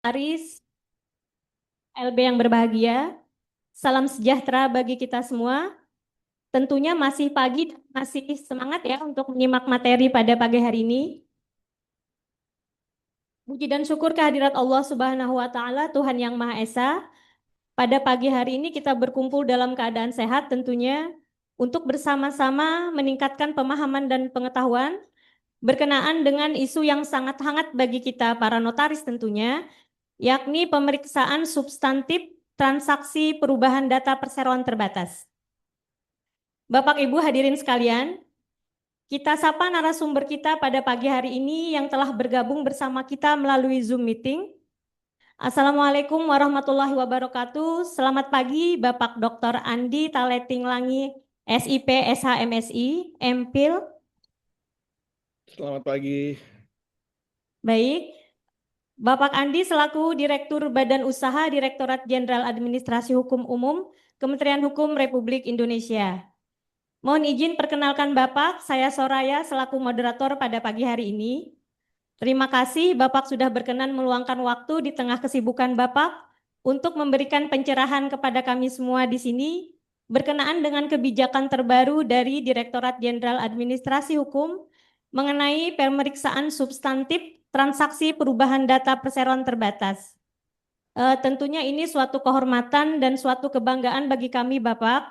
Aris, LB yang berbahagia, salam sejahtera bagi kita semua. Tentunya masih pagi, masih semangat ya untuk menyimak materi pada pagi hari ini. Puji dan syukur kehadirat Allah Subhanahu wa Ta'ala, Tuhan yang Maha Esa. Pada pagi hari ini kita berkumpul dalam keadaan sehat tentunya untuk bersama-sama meningkatkan pemahaman dan pengetahuan berkenaan dengan isu yang sangat hangat bagi kita para notaris tentunya, yakni pemeriksaan substantif transaksi perubahan data perseroan terbatas. Bapak Ibu hadirin sekalian, kita sapa narasumber kita pada pagi hari ini yang telah bergabung bersama kita melalui Zoom meeting. Assalamualaikum warahmatullahi wabarakatuh. Selamat pagi Bapak Dr. Andi Taleting Langi, SIP SHMSI, MPhil. Selamat pagi. Baik, Bapak Andi selaku Direktur Badan Usaha Direktorat Jenderal Administrasi Hukum Umum Kementerian Hukum Republik Indonesia. Mohon izin perkenalkan Bapak, saya Soraya selaku moderator pada pagi hari ini. Terima kasih Bapak sudah berkenan meluangkan waktu di tengah kesibukan Bapak untuk memberikan pencerahan kepada kami semua di sini berkenaan dengan kebijakan terbaru dari Direktorat Jenderal Administrasi Hukum mengenai pemeriksaan substantif transaksi perubahan data perseroan terbatas. Tentunya ini suatu kehormatan dan suatu kebanggaan bagi kami Bapak.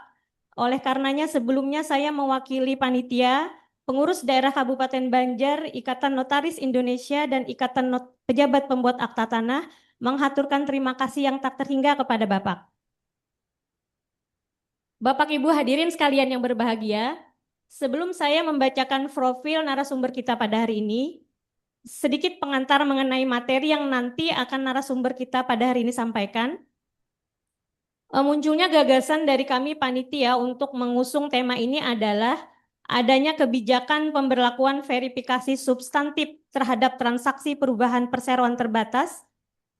Oleh karenanya sebelumnya saya mewakili panitia, pengurus daerah Kabupaten Banjar, Ikatan Notaris Indonesia dan Ikatan Pejabat Pembuat Akta Tanah menghaturkan terima kasih yang tak terhingga kepada Bapak. Bapak Ibu hadirin sekalian yang berbahagia, sebelum saya membacakan profil narasumber kita pada hari ini, sedikit pengantar mengenai materi yang nanti akan narasumber kita pada hari ini sampaikan. Munculnya gagasan dari kami panitia untuk mengusung tema ini adalah adanya kebijakan pemberlakuan verifikasi substantif terhadap transaksi perubahan perseroan terbatas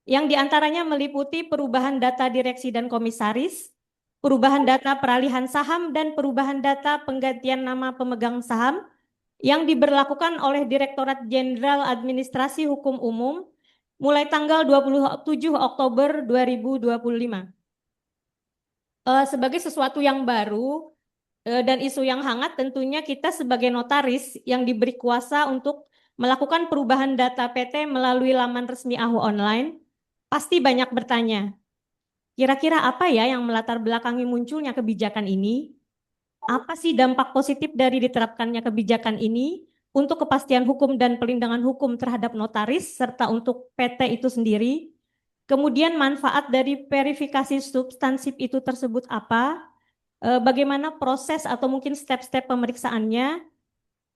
yang diantaranya meliputi perubahan data direksi dan komisaris, perubahan data peralihan saham, dan perubahan data penggantian nama pemegang saham yang diberlakukan oleh Direktorat Jenderal Administrasi Hukum Umum mulai tanggal 27 Oktober 2025. Sebagai sesuatu yang baru dan isu yang hangat, tentunya kita sebagai notaris yang diberi kuasa untuk melakukan perubahan data PT melalui laman resmi AHU Online, pasti banyak bertanya, kira-kira apa ya yang melatar belakangi munculnya kebijakan ini? Apa sih dampak positif dari diterapkannya kebijakan ini untuk kepastian hukum dan perlindungan hukum terhadap notaris serta untuk PT itu sendiri? Kemudian manfaat dari verifikasi substansif itu tersebut apa? Bagaimana proses atau mungkin step-step pemeriksaannya?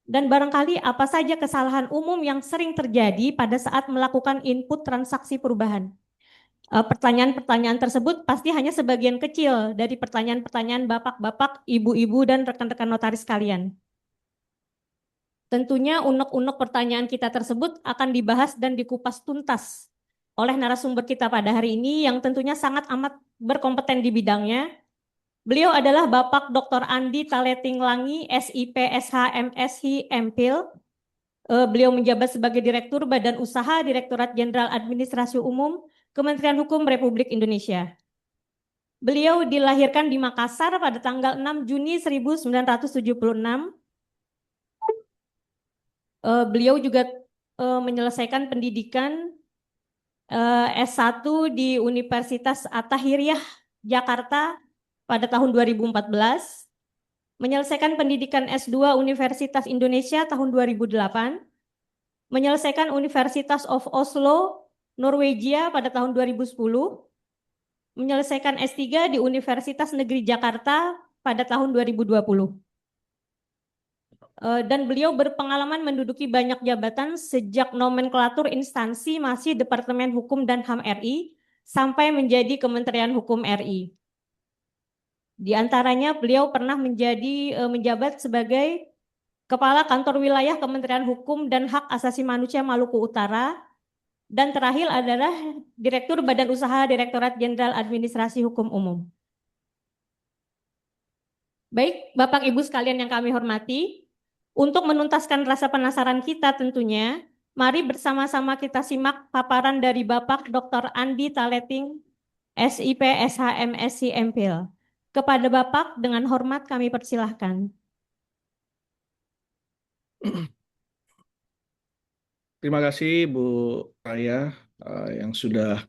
Dan barangkali apa saja kesalahan umum yang sering terjadi pada saat melakukan input transaksi perubahan? Pertanyaan-pertanyaan tersebut pasti hanya sebagian kecil dari pertanyaan-pertanyaan bapak-bapak, ibu-ibu, dan rekan-rekan notaris kalian. Tentunya unek-unek pertanyaan kita tersebut akan dibahas dan dikupas tuntas oleh narasumber kita pada hari ini yang tentunya sangat amat berkompeten di bidangnya. Beliau adalah Bapak Dr. Andi Taleting Langi, SIP SHMSI MPhil. Beliau menjabat sebagai Direktur Badan Usaha Direktorat Jenderal Administrasi Umum Kementerian Hukum Republik Indonesia. Beliau dilahirkan di Makassar pada tanggal 6 Juni 1976. Beliau juga menyelesaikan pendidikan S1 di Universitas At-Tahiriyah Jakarta pada tahun 2014, menyelesaikan pendidikan S2 Universitas Indonesia tahun 2008, menyelesaikan Universitas of Oslo, Norwegia pada tahun 2010, menyelesaikan S3 di Universitas Negeri Jakarta pada tahun 2020. Dan beliau berpengalaman menduduki banyak jabatan sejak nomenklatur instansi masih Departemen Hukum dan HAM RI sampai menjadi Kementerian Hukum RI. Di antaranya beliau pernah menjabat sebagai Kepala Kantor Wilayah Kementerian Hukum dan Hak Asasi Manusia Maluku Utara, dan terakhir adalah Direktur Badan Usaha Direktorat Jenderal Administrasi Hukum Umum. Baik, Bapak Ibu sekalian yang kami hormati, untuk menuntaskan rasa penasaran kita tentunya, Mari bersama-sama kita simak paparan dari Bapak Dr. Andi Taleting, SIP, SHM, SC, MPhil. Kepada Bapak dengan hormat kami persilahkan. Terima kasih Bu Raya yang sudah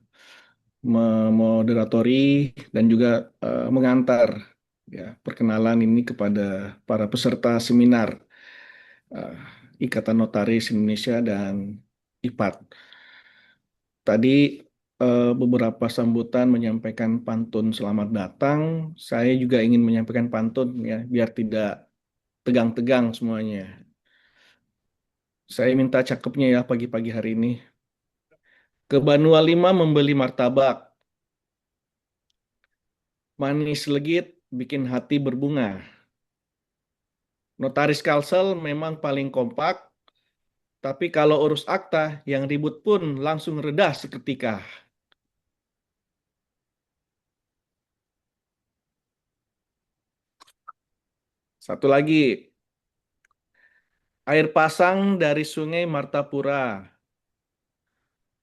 memoderatori dan juga mengantar ya perkenalan ini kepada para peserta seminar eh, Ikatan Notaris Indonesia dan IPAT. Tadi beberapa sambutan menyampaikan pantun selamat datang. Saya juga ingin menyampaikan pantun ya biar tidak tegang-tegang semuanya. Saya minta cakepnya ya pagi-pagi hari ini. Ke Banua Lima membeli martabak. Manis legit bikin hati berbunga. Notaris Kalsel memang paling kompak, tapi kalau urus akta, yang ribut pun langsung reda seketika. Satu lagi, air pasang dari Sungai Martapura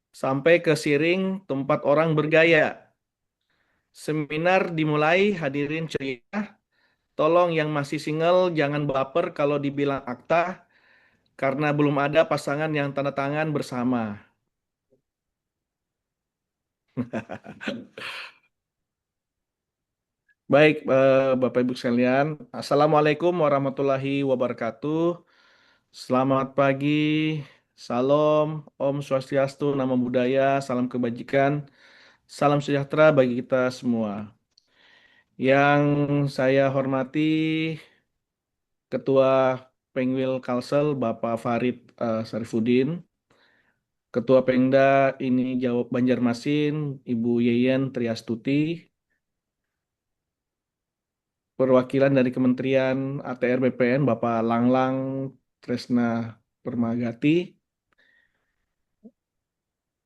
sampai ke Siring tempat orang bergaya. Seminar dimulai, hadirin ceria. Tolong yang masih single jangan baper kalau dibilang akta, karena belum ada pasangan yang tanda tangan bersama. Baik, Bapak Ibu sekalian. Assalamualaikum warahmatullahi wabarakatuh. Selamat pagi, salam, Om Swastiastu, Namo Buddhaya, salam kebajikan, salam sejahtera bagi kita semua. Yang saya hormati Ketua Pengwil Kalsel, Bapak Farid Sarifudin, Ketua Pengda ini Jawab Banjarmasin, Ibu Yeyen Triastuti, perwakilan dari Kementerian ATR BPN, Bapak Langlang Tresna Permagati,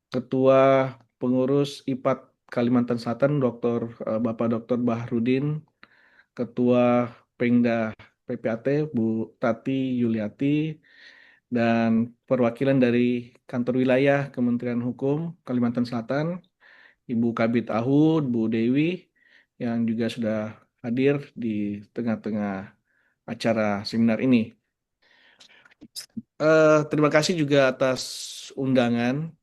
Ketua Pengurus IPAT Kalimantan Selatan, Bapak Dr. Bahrudin, Ketua Pengda PPAT, Bu Tati Yuliati, dan perwakilan dari Kantor Wilayah Kementerian Hukum Kalimantan Selatan, Ibu Kabit Ahud, Bu Dewi, yang juga sudah hadir di tengah-tengah acara seminar ini. Terima kasih juga atas undangan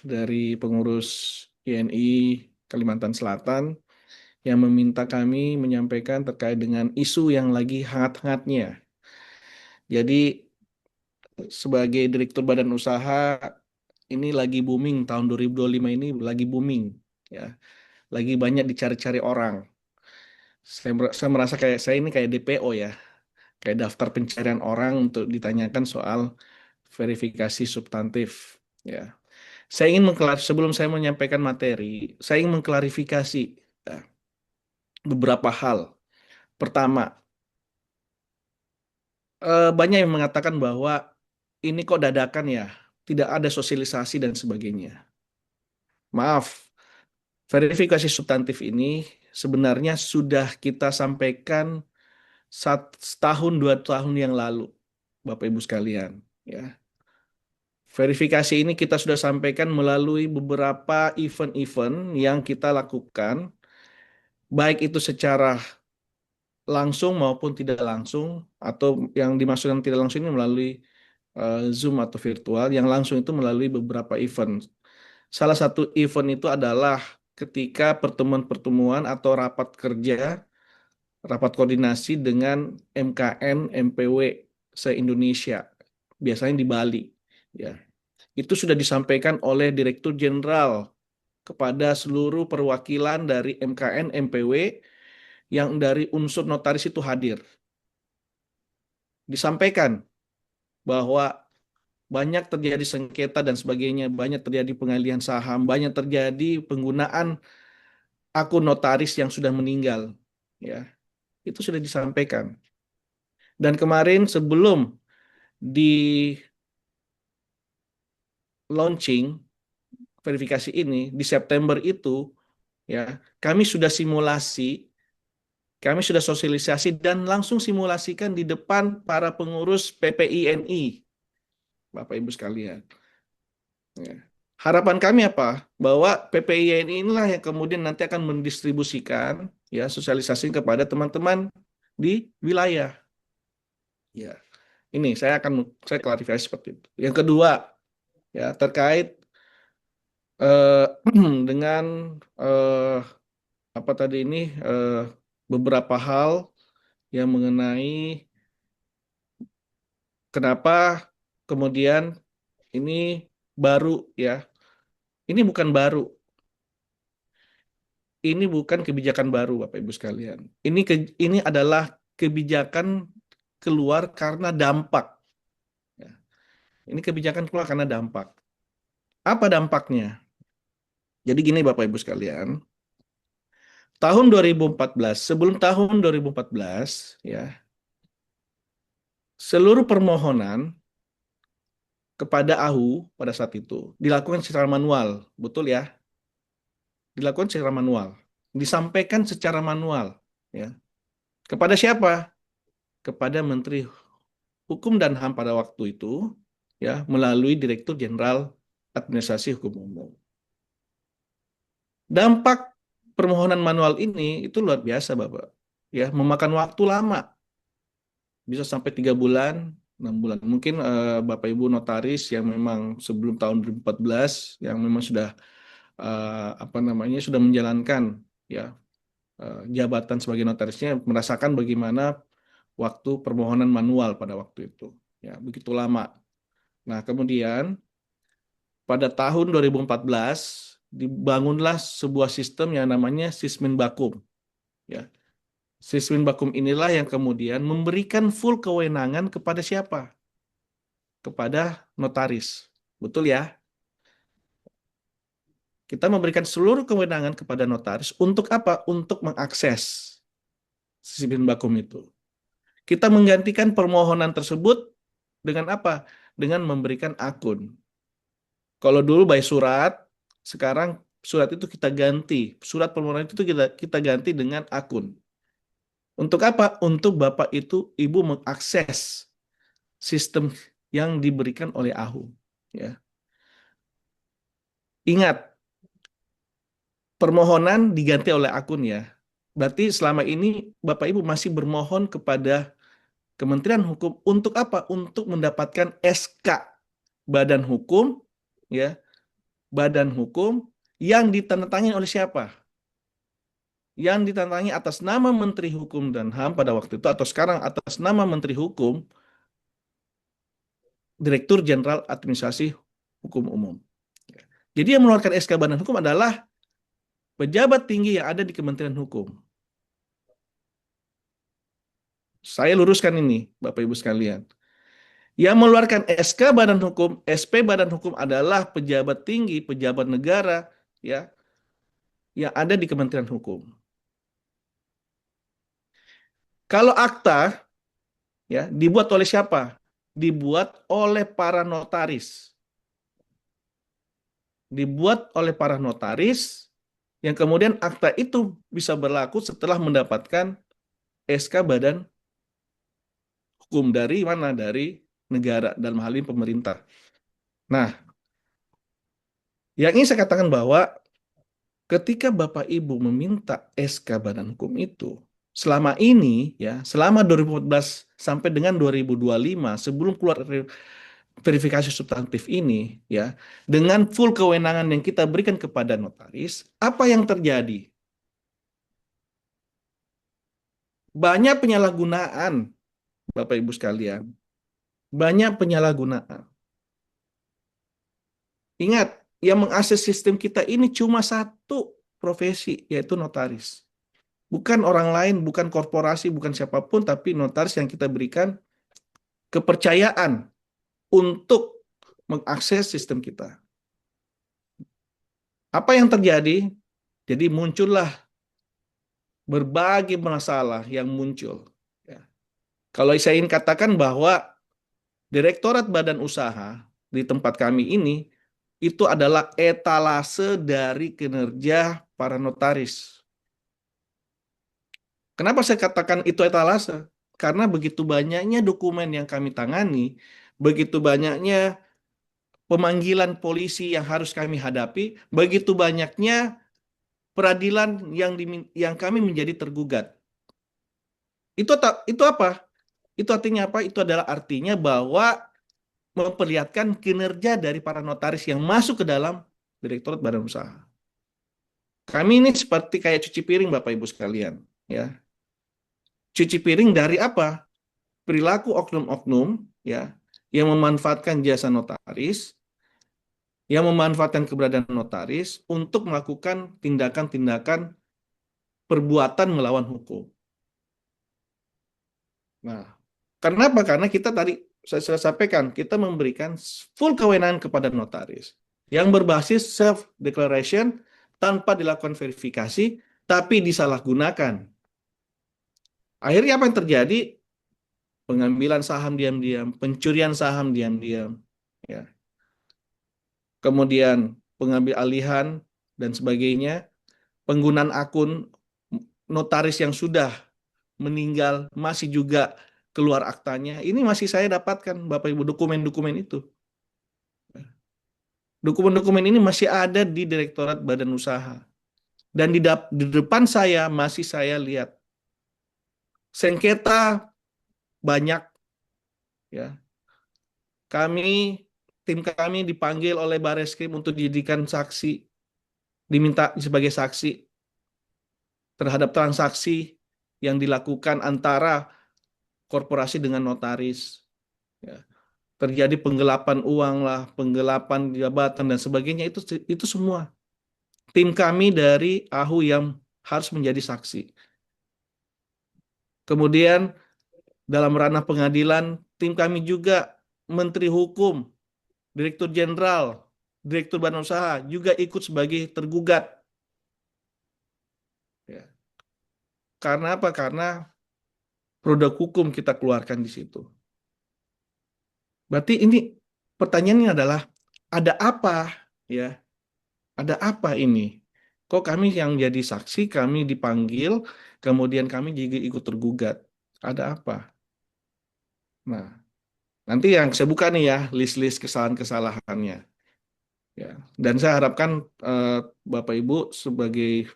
dari pengurus INI Kalimantan Selatan yang meminta kami menyampaikan terkait dengan isu yang lagi hangat-hangatnya. Jadi sebagai Direktur Badan Usaha ini lagi booming tahun 2025 ini lagi booming ya. Lagi banyak dicari-cari orang. Saya merasa kayak saya ini kayak DPO ya, kayak daftar pencarian orang untuk ditanyakan soal verifikasi substantif ya. Sebelum saya menyampaikan materi, saya ingin mengklarifikasi ya, beberapa hal. Pertama, banyak yang mengatakan bahwa ini kok dadakan ya, tidak ada sosialisasi dan sebagainya. Maaf, verifikasi substantif ini sebenarnya sudah kita sampaikan setahun 2 tahun yang lalu, Bapak Ibu sekalian. Ya, verifikasi ini kita sudah sampaikan melalui beberapa event-event yang kita lakukan, baik itu secara langsung maupun tidak langsung, atau yang dimaksudkan tidak langsung ini melalui Zoom atau virtual, yang langsung itu melalui beberapa event. Salah satu event itu adalah ketika pertemuan-pertemuan atau rapat kerja, rapat koordinasi dengan MKN, MPW se-Indonesia, biasanya di Bali. Ya, itu sudah disampaikan oleh Direktur Jenderal kepada seluruh perwakilan dari MKN, MPW yang dari unsur notaris itu hadir. Disampaikan bahwa banyak terjadi sengketa dan sebagainya, banyak terjadi pengalihan saham, banyak terjadi penggunaan akun notaris yang sudah meninggal. Ya, itu sudah disampaikan. Dan kemarin sebelum di launching verifikasi ini di September itu, ya, kami sudah simulasi, kami sudah sosialisasi dan langsung simulasikan di depan para pengurus PPINI, Bapak Ibu sekalian. Ya. Harapan kami apa? Bahwa PPIN inilah yang kemudian nanti akan mendistribusikan ya sosialisasi kepada teman-teman di wilayah. Ya, ini saya klarifikasi seperti itu. Yang kedua, ya terkait eh, dengan eh, apa tadi ini beberapa hal yang mengenai kenapa kemudian ini baru ya. Ini bukan baru. Ini bukan kebijakan baru, Bapak Ibu sekalian. Ini adalah kebijakan keluar karena dampak. Ya. Ini kebijakan keluar karena dampak. Apa dampaknya? Jadi gini Bapak Ibu sekalian, tahun 2014, sebelum tahun 2014, ya, seluruh permohonan kepada AHU pada saat itu dilakukan secara manual, betul ya? Dilakukan secara manual, disampaikan secara manual, ya. Kepada siapa? Kepada Menteri Hukum dan HAM pada waktu itu, ya, melalui Direktur Jenderal Administrasi Hukum Umum. Dampak permohonan manual ini itu luar biasa, Bapak. Ya, memakan waktu lama, bisa sampai 3 bulan, 6 bulan. Mungkin Bapak Ibu notaris yang memang sebelum tahun 2014 yang memang sudah apa namanya sudah menjalankan ya jabatan sebagai notarisnya merasakan bagaimana waktu permohonan manual pada waktu itu. Ya, begitu lama. Nah, kemudian pada tahun 2014 dibangunlah sebuah sistem yang namanya Sismin Bakum. Ya. Sismin Bakum inilah yang kemudian memberikan full kewenangan kepada siapa? Kepada notaris. Betul ya? Kita memberikan seluruh kewenangan kepada notaris untuk apa? Untuk mengakses Sismin Bakum itu. Kita menggantikan permohonan tersebut dengan apa? Dengan memberikan akun. Kalau dulu by surat, sekarang surat itu kita ganti. Surat permohonan itu kita ganti dengan akun. Untuk apa? Untuk Bapak itu Ibu mengakses sistem yang diberikan oleh AHU. Ya. Ingat, permohonan diganti oleh akun ya. Berarti selama ini Bapak Ibu masih bermohon kepada Kementerian Hukum untuk apa? Untuk mendapatkan SK Badan Hukum, ya, Badan Hukum yang ditandatangani oleh siapa? Yang ditandatangani atas nama Menteri Hukum dan HAM pada waktu itu atau sekarang atas nama Menteri Hukum, Direktur Jenderal Administrasi Hukum Umum. Jadi yang mengeluarkan SK Badan Hukum adalah pejabat tinggi yang ada di Kementerian Hukum. Saya luruskan ini, Bapak Ibu sekalian. Yang mengeluarkan SK Badan Hukum, SP Badan Hukum adalah pejabat tinggi, pejabat negara, ya, yang ada di Kementerian Hukum. Kalau akta, ya, dibuat oleh siapa? Dibuat oleh para notaris. Dibuat oleh para notaris, yang kemudian akta itu bisa berlaku setelah mendapatkan SK Badan Hukum dari mana? Dari negara, dalam hal ini pemerintah. Nah, yang ingin saya katakan bahwa ketika Bapak Ibu meminta SK Badan Hukum itu, selama ini ya, selama 2014 sampai dengan 2025 sebelum keluar verifikasi substantif ini ya, dengan full kewenangan yang kita berikan kepada notaris, apa yang terjadi? Banyak penyalahgunaan, Bapak Ibu sekalian. Banyak penyalahgunaan. Ingat, yang mengakses sistem kita ini cuma satu profesi, yaitu notaris. Bukan orang lain, bukan korporasi, bukan siapapun, tapi notaris yang kita berikan kepercayaan untuk mengakses sistem kita. Apa yang terjadi? Jadi muncullah berbagai masalah yang muncul. Ya. Kalau saya ingin katakan bahwa Direktorat Badan Usaha di tempat kami ini itu adalah etalase dari kinerja para notaris. Kenapa saya katakan itu etalase? Karena begitu banyaknya dokumen yang kami tangani, begitu banyaknya pemanggilan polisi yang harus kami hadapi, begitu banyaknya peradilan yang kami menjadi tergugat. Itu apa? Itu artinya apa? Itu adalah artinya bahwa memperlihatkan kinerja dari para notaris yang masuk ke dalam Direktorat Badan Usaha. Kami ini seperti kayak cuci piring Bapak Ibu sekalian, ya. Cuci piring dari apa? Perilaku oknum-oknum, ya, yang memanfaatkan jasa notaris, yang memanfaatkan keberadaan notaris untuk melakukan tindakan-tindakan perbuatan melawan hukum. Nah, karena apa? Karena kita tadi saya sudah sampaikan, kita memberikan full kewenangan kepada notaris yang berbasis self declaration tanpa dilakukan verifikasi, tapi disalahgunakan. Akhirnya apa yang terjadi? Pengambilan saham diam-diam, pencurian saham diam-diam, ya. Kemudian pengambil alihan dan sebagainya, penggunaan akun notaris yang sudah meninggal masih juga keluar aktanya. Ini masih saya dapatkan, Bapak Ibu, dokumen-dokumen itu. Dokumen-dokumen ini masih ada di Direktorat Badan Usaha. Dan di depan saya masih saya lihat sengketa banyak, ya. Tim kami dipanggil oleh Bareskrim untuk dijadikan saksi, diminta sebagai saksi terhadap transaksi yang dilakukan antara korporasi dengan notaris. Ya. Terjadi penggelapan uang lah, penggelapan jabatan dan sebagainya, itu semua tim kami dari AHU yang harus menjadi saksi. Kemudian dalam ranah pengadilan, tim kami juga Menteri Hukum, Direktur Jenderal, Direktur Badan Usaha juga ikut sebagai tergugat. Ya. Karena apa? Karena produk hukum kita keluarkan di situ. Berarti ini pertanyaannya adalah ada apa, ya? Ada apa ini? Kok kami yang jadi saksi, kami dipanggil, kemudian kami juga ikut tergugat. Ada apa? Nah, nanti yang saya buka nih ya, list-list kesalahan-kesalahannya. Ya. Dan saya harapkan eh, Bapak Ibu sebagai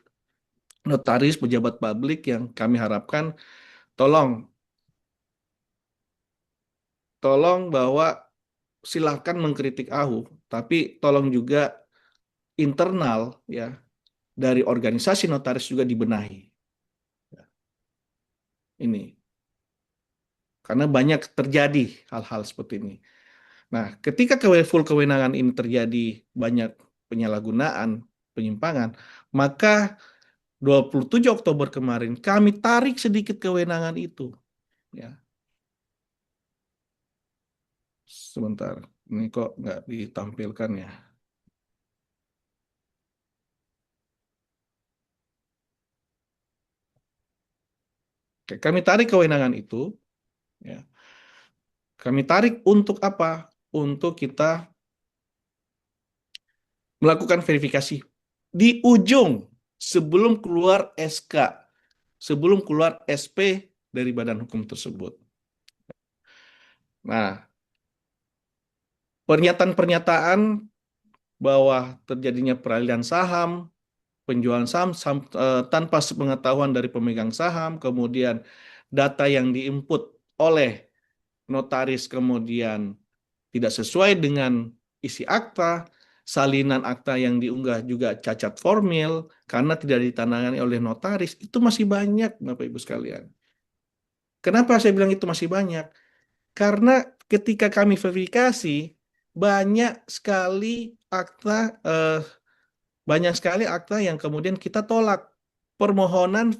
notaris, pejabat publik yang kami harapkan, tolong, tolong bahwa silahkan mengkritik AHU, tapi tolong juga internal, ya, dari organisasi notaris juga dibenahi. Ini. Karena banyak terjadi hal-hal seperti ini. Nah, ketika full kewenangan ini terjadi banyak penyalahgunaan, penyimpangan, maka 27 Oktober kemarin kami tarik sedikit kewenangan itu. Ya, sebentar, ini kok nggak ditampilkan ya? Oke, kami tarik kewenangan itu. Ya, kami tarik untuk apa? Untuk kita melakukan verifikasi di ujung sebelum keluar SK, sebelum keluar SP dari badan hukum tersebut. Nah, pernyataan-pernyataan bahwa terjadinya peralihan saham, penjualan saham, tanpa sepengetahuan dari pemegang saham, kemudian data yang diinput oleh notaris kemudian tidak sesuai dengan isi akta, salinan akta yang diunggah juga cacat formil karena tidak ditandatangani oleh notaris, itu masih banyak, Bapak Ibu sekalian. Kenapa saya bilang itu masih banyak? Karena ketika kami verifikasi, banyak sekali akta, eh, banyak sekali akta yang kemudian kita tolak. Permohonan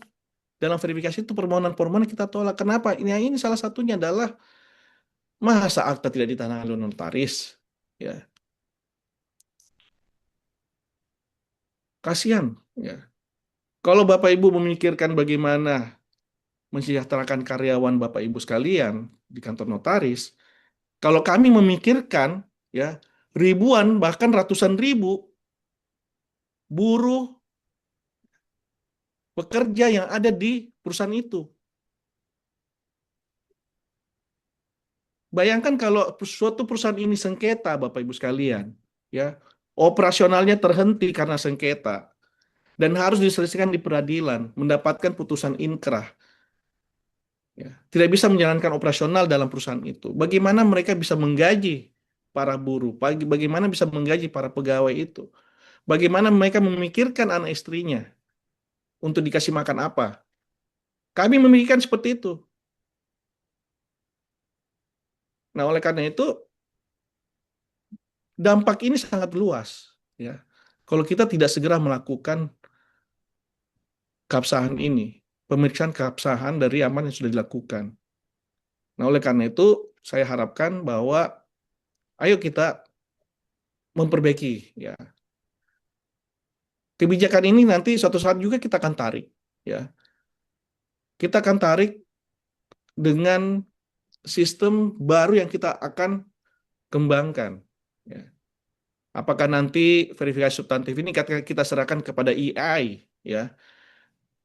dalam verifikasi itu permohonan-permohonan kita tolak. Kenapa? Ini salah satunya adalah masa akta tidak ditandatangani oleh notaris, ya, kasihan, ya. Kalau Bapak Ibu memikirkan bagaimana mensejahterakan karyawan Bapak Ibu sekalian di kantor notaris, kalau kami memikirkan, ya, ribuan bahkan ratusan ribu buruh pekerja yang ada di perusahaan itu. Bayangkan kalau suatu perusahaan ini sengketa, Bapak Ibu sekalian, ya, operasionalnya terhenti karena sengketa dan harus diselesaikan di peradilan, mendapatkan putusan inkrah, ya, tidak bisa menjalankan operasional dalam perusahaan itu. Bagaimana mereka bisa menggaji para buruh? Bagaimana bisa menggaji para pegawai itu? Bagaimana mereka memikirkan anak istrinya untuk dikasih makan apa? Kami memikirkan seperti itu. Nah, oleh karena itu dampak ini sangat luas, ya. Kalau kita tidak segera melakukan keabsahan ini, pemeriksaan keabsahan dari aman yang sudah dilakukan. Nah, oleh karena itu saya harapkan bahwa ayo kita memperbaiki, ya. Kebijakan ini nanti suatu saat juga kita akan tarik, ya. Kita akan tarik dengan sistem baru yang kita akan kembangkan, ya. Apakah nanti verifikasi substantif ini kita serahkan kepada AI, ya.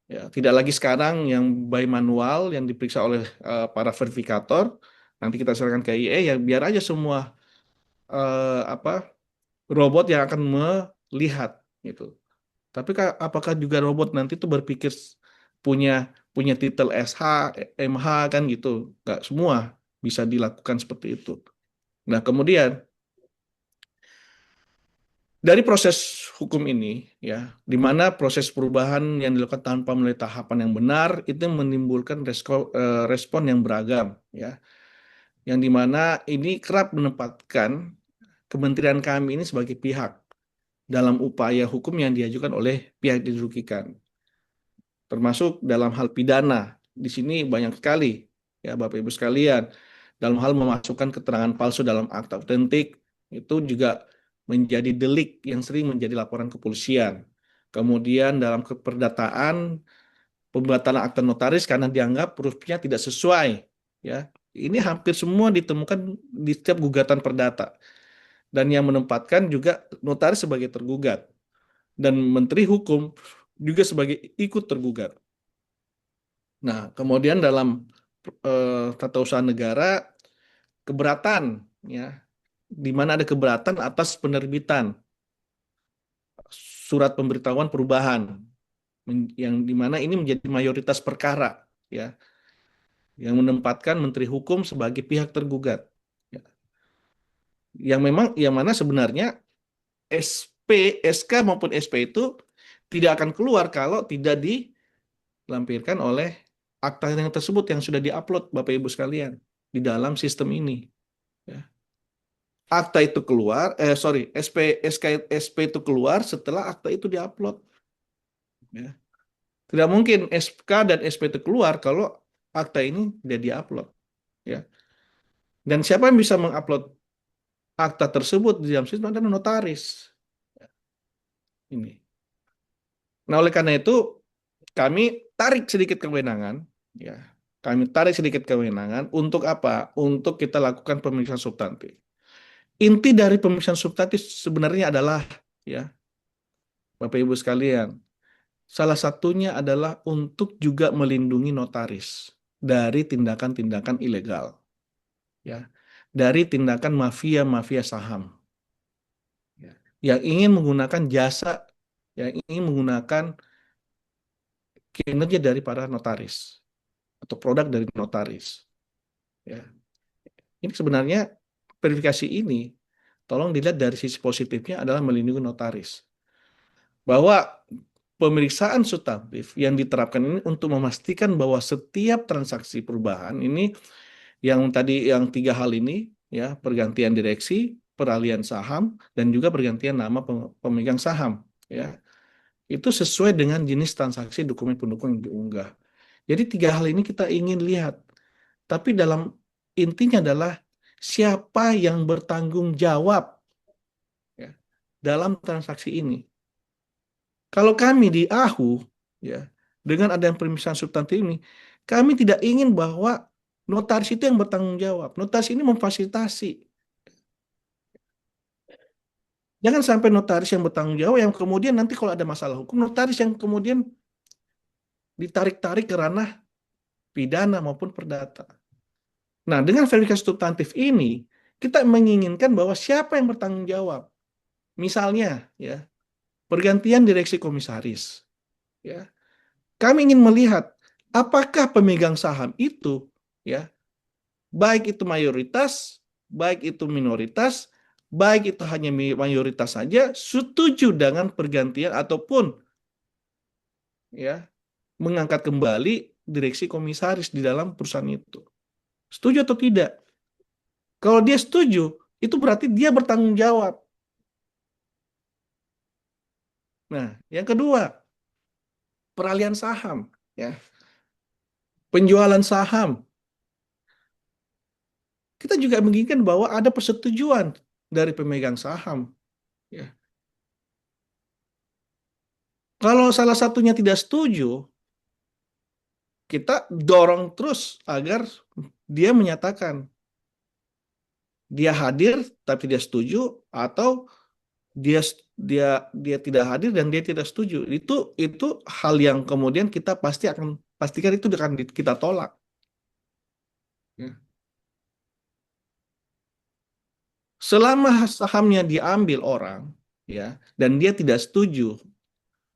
Ya, tidak lagi sekarang yang by manual yang diperiksa oleh para verifikator, nanti kita serahkan ke AI ya biar aja semua apa robot yang akan melihat gitu. Tapi apakah juga robot nanti itu berpikir punya punya titel SH, MH kan gitu? Nggak semua bisa dilakukan seperti itu. Nah, kemudian dari proses hukum ini, ya, di mana proses perubahan yang dilakukan tanpa melalui tahapan yang benar itu menimbulkan respon yang beragam, ya, yang di mana ini kerap menempatkan kementerian kami ini sebagai pihak dalam upaya hukum yang diajukan oleh pihak dirugikan, termasuk dalam hal pidana. Di sini banyak sekali, ya, Bapak Ibu sekalian, dalam hal memasukkan keterangan palsu dalam akta otentik itu juga menjadi delik yang sering menjadi laporan kepolisian. Kemudian dalam keperdataan pembatalan akta notaris karena dianggap proofnya tidak sesuai, ya. Ini hampir semua ditemukan di setiap gugatan perdata dan yang menempatkan juga notaris sebagai tergugat dan menteri hukum juga sebagai ikut tergugat. Nah, kemudian dalam tata usaha negara keberatan, ya, di mana ada keberatan atas penerbitan surat pemberitahuan perubahan yang di mana ini menjadi mayoritas perkara, ya, yang menempatkan menteri hukum sebagai pihak tergugat, ya. Yang memang yang mana sebenarnya SK maupun SP itu tidak akan keluar kalau tidak dilampirkan oleh akta yang tersebut yang sudah diupload Bapak Ibu sekalian di dalam sistem ini, ya. Akta itu keluar, SK SP itu keluar setelah akta itu diupload, ya. Tidak mungkin SK dan SP itu keluar kalau akta ini tidak diupload, ya. Dan siapa yang bisa mengupload akta tersebut di dalam sistem adalah notaris, ini. Nah, oleh karena itu kami tarik sedikit kewenangan, ya. Kami tarik sedikit kewenangan untuk apa? Untuk kita lakukan pemeriksaan substantif. Inti dari pemeriksaan substantif sebenarnya adalah, ya, Bapak Ibu sekalian, salah satunya adalah untuk juga melindungi notaris dari tindakan-tindakan ilegal, ya, dari tindakan mafia-mafia saham, ya, yang ingin menggunakan jasa, yang ingin menggunakan kinerja dari para notaris atau produk dari notaris, ya. Ini sebenarnya verifikasi ini tolong dilihat dari sisi positifnya adalah melindungi notaris. Bahwa pemeriksaan substantif yang diterapkan ini untuk memastikan bahwa setiap transaksi perubahan ini yang tiga hal ini, ya, pergantian direksi, peralihan saham, dan juga pergantian nama pemegang saham, ya, itu sesuai dengan jenis transaksi dokumen pendukung yang diunggah. Jadi tiga hal ini kita ingin lihat. Tapi dalam intinya adalah siapa yang bertanggung jawab, ya, dalam transaksi ini. Kalau kami di AHU, ya, dengan adanya pemeriksaan substantif ini, kami tidak ingin bahwa notaris itu yang bertanggung jawab. Notaris ini memfasilitasi. Jangan sampai notaris yang bertanggung jawab yang kemudian nanti kalau ada masalah hukum, notaris yang kemudian ditarik-tarik ke ranah pidana maupun perdata. Nah, dengan verifikasi substantif ini, kita menginginkan bahwa siapa yang bertanggung jawab. Misalnya, ya, pergantian direksi komisaris. Ya, kami ingin melihat apakah pemegang saham itu, ya, baik itu mayoritas, baik itu minoritas, baik itu hanya mayoritas saja, setuju dengan pergantian ataupun, ya, mengangkat kembali direksi komisaris di dalam perusahaan itu. Setuju atau tidak? Kalau dia setuju, itu berarti dia bertanggung jawab. Nah, yang kedua, peralihan saham, ya, penjualan saham. Kita juga menginginkan bahwa ada persetujuan dari pemegang saham. Ya. Kalau salah satunya tidak setuju, kita dorong terus agar dia menyatakan dia hadir tapi dia setuju, atau dia dia dia tidak hadir dan dia tidak setuju. Itu hal yang kemudian kita pasti akan pastikan itu akan kita tolak. Ya. Selama sahamnya diambil orang, ya, dan dia tidak setuju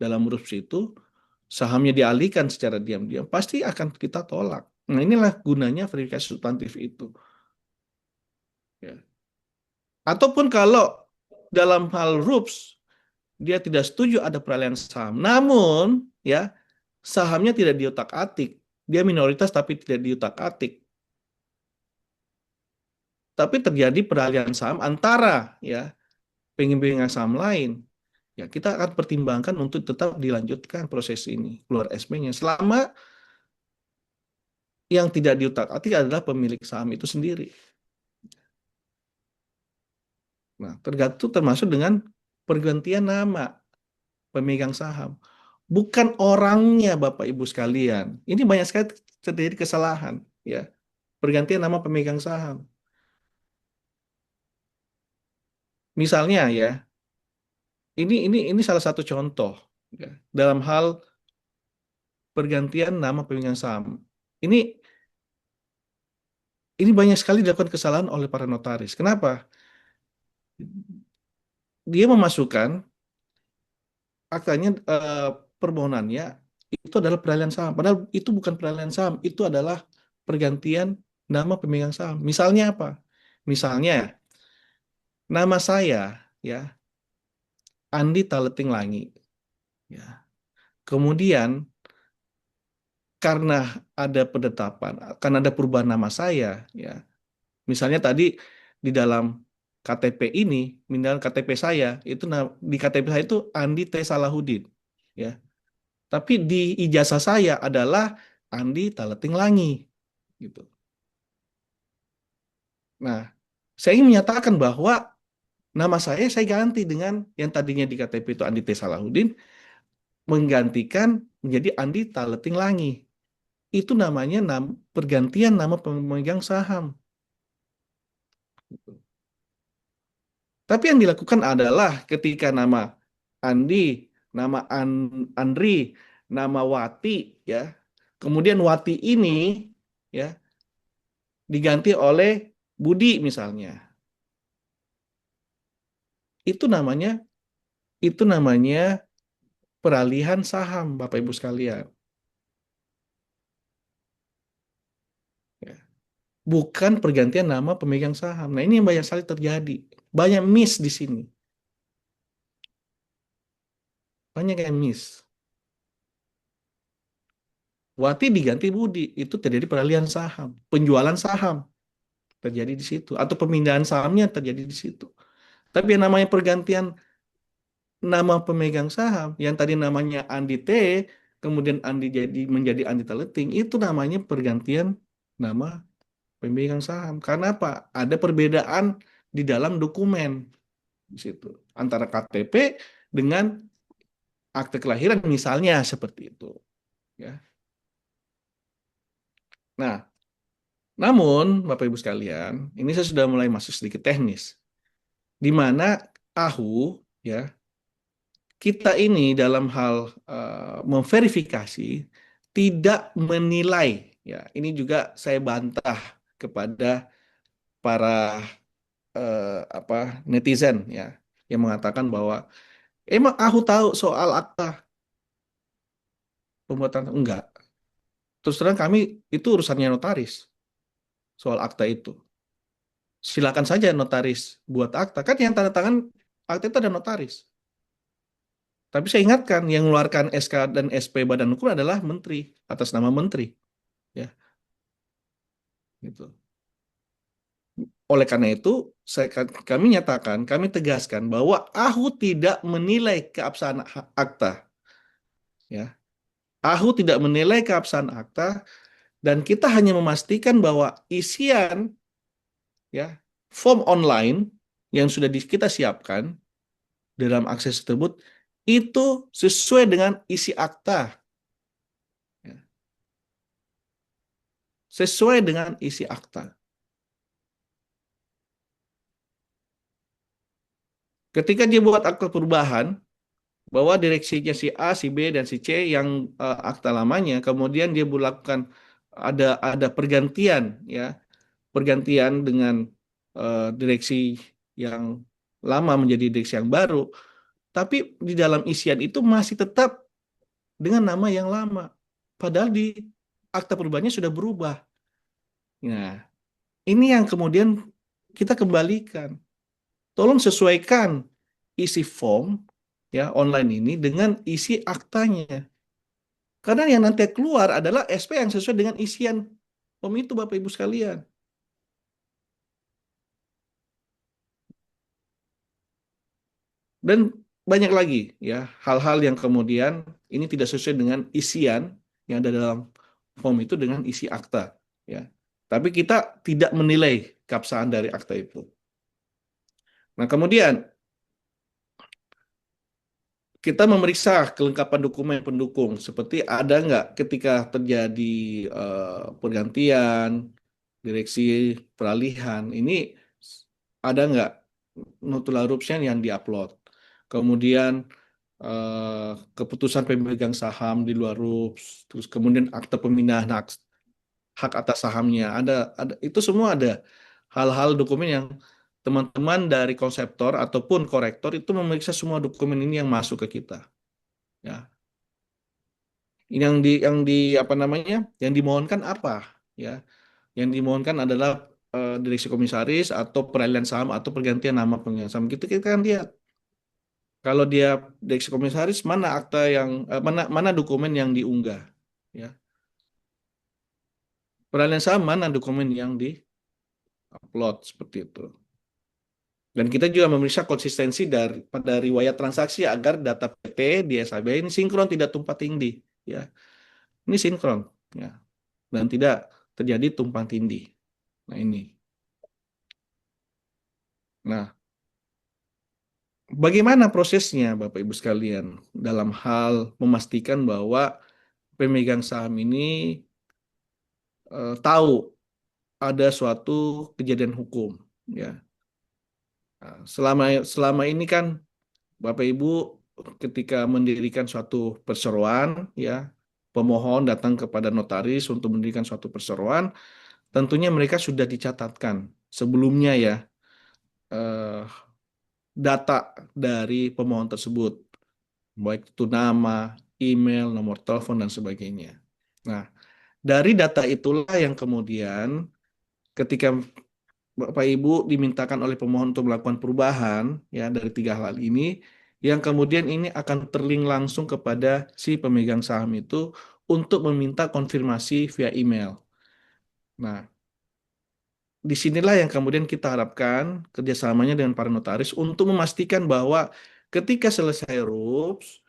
dalam huruf situ, sahamnya dialihkan secara diam-diam, pasti akan kita tolak. Nah, inilah gunanya verifikasi substantif itu. Ya. Ataupun kalau dalam hal RUPS, dia tidak setuju ada peralihan saham. Namun, ya, sahamnya tidak diutak-atik. Dia minoritas tapi tidak diutak-atik. Tapi terjadi peralihan saham antara, ya, pemegang saham lain. Ya, kita akan pertimbangkan untuk tetap dilanjutkan proses ini, keluar SP-nya. Selama yang tidak diutak-atik adalah pemilik saham itu sendiri. Nah, tergantung termasuk dengan pergantian nama pemegang saham. Bukan orangnya, Bapak Ibu sekalian. Ini banyak sekali terjadi kesalahan, ya. Pergantian nama pemegang saham. Misalnya, ya, ini salah satu contoh, ya, dalam hal pergantian nama pemegang saham. Ini ini banyak sekali dilakukan kesalahan oleh para notaris. Kenapa? Dia memasukkan aktanya, permohonannya itu adalah peralihan saham. Padahal itu bukan peralihan saham, itu adalah pergantian nama pemegang saham. Misalnya apa? Misalnya nama saya, ya, Andi Taleting Langi, ya. Kemudian karena ada penetapan, karena ada perubahan nama saya, ya. Misalnya tadi di dalam KTP ini, di dalam KTP saya itu di KTP saya itu Andi T Salahuddin, ya. Tapi di ijazah saya adalah Andi Taleting Langi, gitu. Nah, saya ingin menyatakan bahwa nama saya ganti dengan yang tadinya di KTP itu Andi T Salahuddin, menggantikan menjadi Andi Taleting Langi. Itu namanya pergantian nama pemegang saham. Tapi yang dilakukan adalah ketika nama Andi, nama Andri, nama Wati, ya. Kemudian Wati ini, ya, diganti oleh Budi misalnya. Itu namanya itu namanya peralihan saham, Bapak Ibu sekalian. Ya. Bukan pergantian nama pemegang saham. Nah, ini yang banyak sekali terjadi. Banyak miss di sini. Banyak yang miss. Wati diganti Budi, itu terjadi peralihan saham, penjualan saham terjadi di situ, atau pemindahan sahamnya terjadi di situ. Tapi yang namanya pergantian nama pemegang saham, yang tadi namanya Andi T, kemudian Andi menjadi Andi Teleting, itu namanya pergantian nama pemegang saham. Karena apa? Ada perbedaan di dalam dokumen di situ antara KTP dengan akte kelahiran misalnya seperti itu, ya. Nah, namun Bapak Ibu sekalian, ini saya sudah mulai masuk sedikit teknis, di mana AHU, ya, kita ini dalam hal memverifikasi tidak menilai, ya, ini juga saya bantah kepada para netizen ya yang mengatakan bahwa emang aku tahu soal akta pembuatan enggak. Terus terang kami itu urusannya notaris soal akta itu. Silakan saja notaris buat akta. Kan yang tanda tangan akta itu ada notaris. Tapi saya ingatkan yang mengeluarkan SK dan SP Badan Hukum adalah menteri atas nama menteri ya gitu. Oleh karena itu, kami nyatakan, kami tegaskan bahwa AHU tidak menilai keabsahan akta. Ya, AHU tidak menilai keabsahan akta, dan kita hanya memastikan bahwa isian ya form online yang sudah kita siapkan dalam akses tersebut itu sesuai dengan isi akta. Ya, sesuai dengan isi akta. Ketika dia buat akta perubahan, bahwa direksinya si A, si B, dan si C yang akta lamanya, kemudian dia melakukan ada pergantian ya, pergantian dengan direksi yang lama menjadi direksi yang baru, tapi di dalam isian itu masih tetap dengan nama yang lama, padahal di akta perubahannya sudah berubah. Nah, ini yang kemudian kita kembalikan. Tolong sesuaikan isi form ya online ini dengan isi aktanya. Karena yang nanti keluar adalah SP yang sesuai dengan isian form itu, Bapak Ibu sekalian. Dan banyak lagi ya hal-hal yang kemudian ini tidak sesuai dengan isian yang ada dalam form itu dengan isi akta ya. Tapi kita tidak menilai keabsahan dari akta itu. Nah, kemudian kita memeriksa kelengkapan dokumen pendukung, seperti ada nggak ketika terjadi pergantian, direksi, peralihan, ini ada nggak notula rupsnya yang diupload. Kemudian keputusan pemegang saham di luar RUPS, terus kemudian akta pemindahan hak atas sahamnya, ada itu semua ada hal-hal dokumen yang teman-teman dari konseptor ataupun korektor itu memeriksa semua dokumen ini yang masuk ke kita. Ya, ini yang di apa namanya? Yang dimohonkan apa? Ya, yang dimohonkan adalah direksi komisaris atau peralihan saham atau pergantian nama pemegang saham. Kita kan lihat kalau dia direksi komisaris mana akta yang mana mana dokumen yang diunggah. Ya, peralihan saham mana dokumen yang diupload seperti itu. Dan kita juga memeriksa konsistensi pada riwayat transaksi agar data PT di SAB ini sinkron, tidak tumpang tindih. Ya, ini sinkron. Ya, dan tidak terjadi tumpang tindih. Nah ini. Nah, bagaimana prosesnya Bapak Ibu sekalian dalam hal memastikan bahwa pemegang saham ini tahu ada suatu kejadian hukum, ya. Nah, selama ini kan Bapak Ibu ketika mendirikan suatu perseroan, ya, pemohon datang kepada notaris untuk mendirikan suatu perseroan, tentunya mereka sudah dicatatkan sebelumnya ya eh, data dari pemohon tersebut, baik itu nama, email, nomor telepon dan sebagainya. Nah, dari data itulah yang kemudian ketika Bapak Ibu dimintakan oleh pemohon untuk melakukan perubahan ya dari tiga hal ini, yang kemudian ini akan terlink langsung kepada si pemegang saham itu untuk meminta konfirmasi via email. Nah, disinilah yang kemudian kita harapkan kerjasamanya dengan para notaris untuk memastikan bahwa ketika selesai RUPS,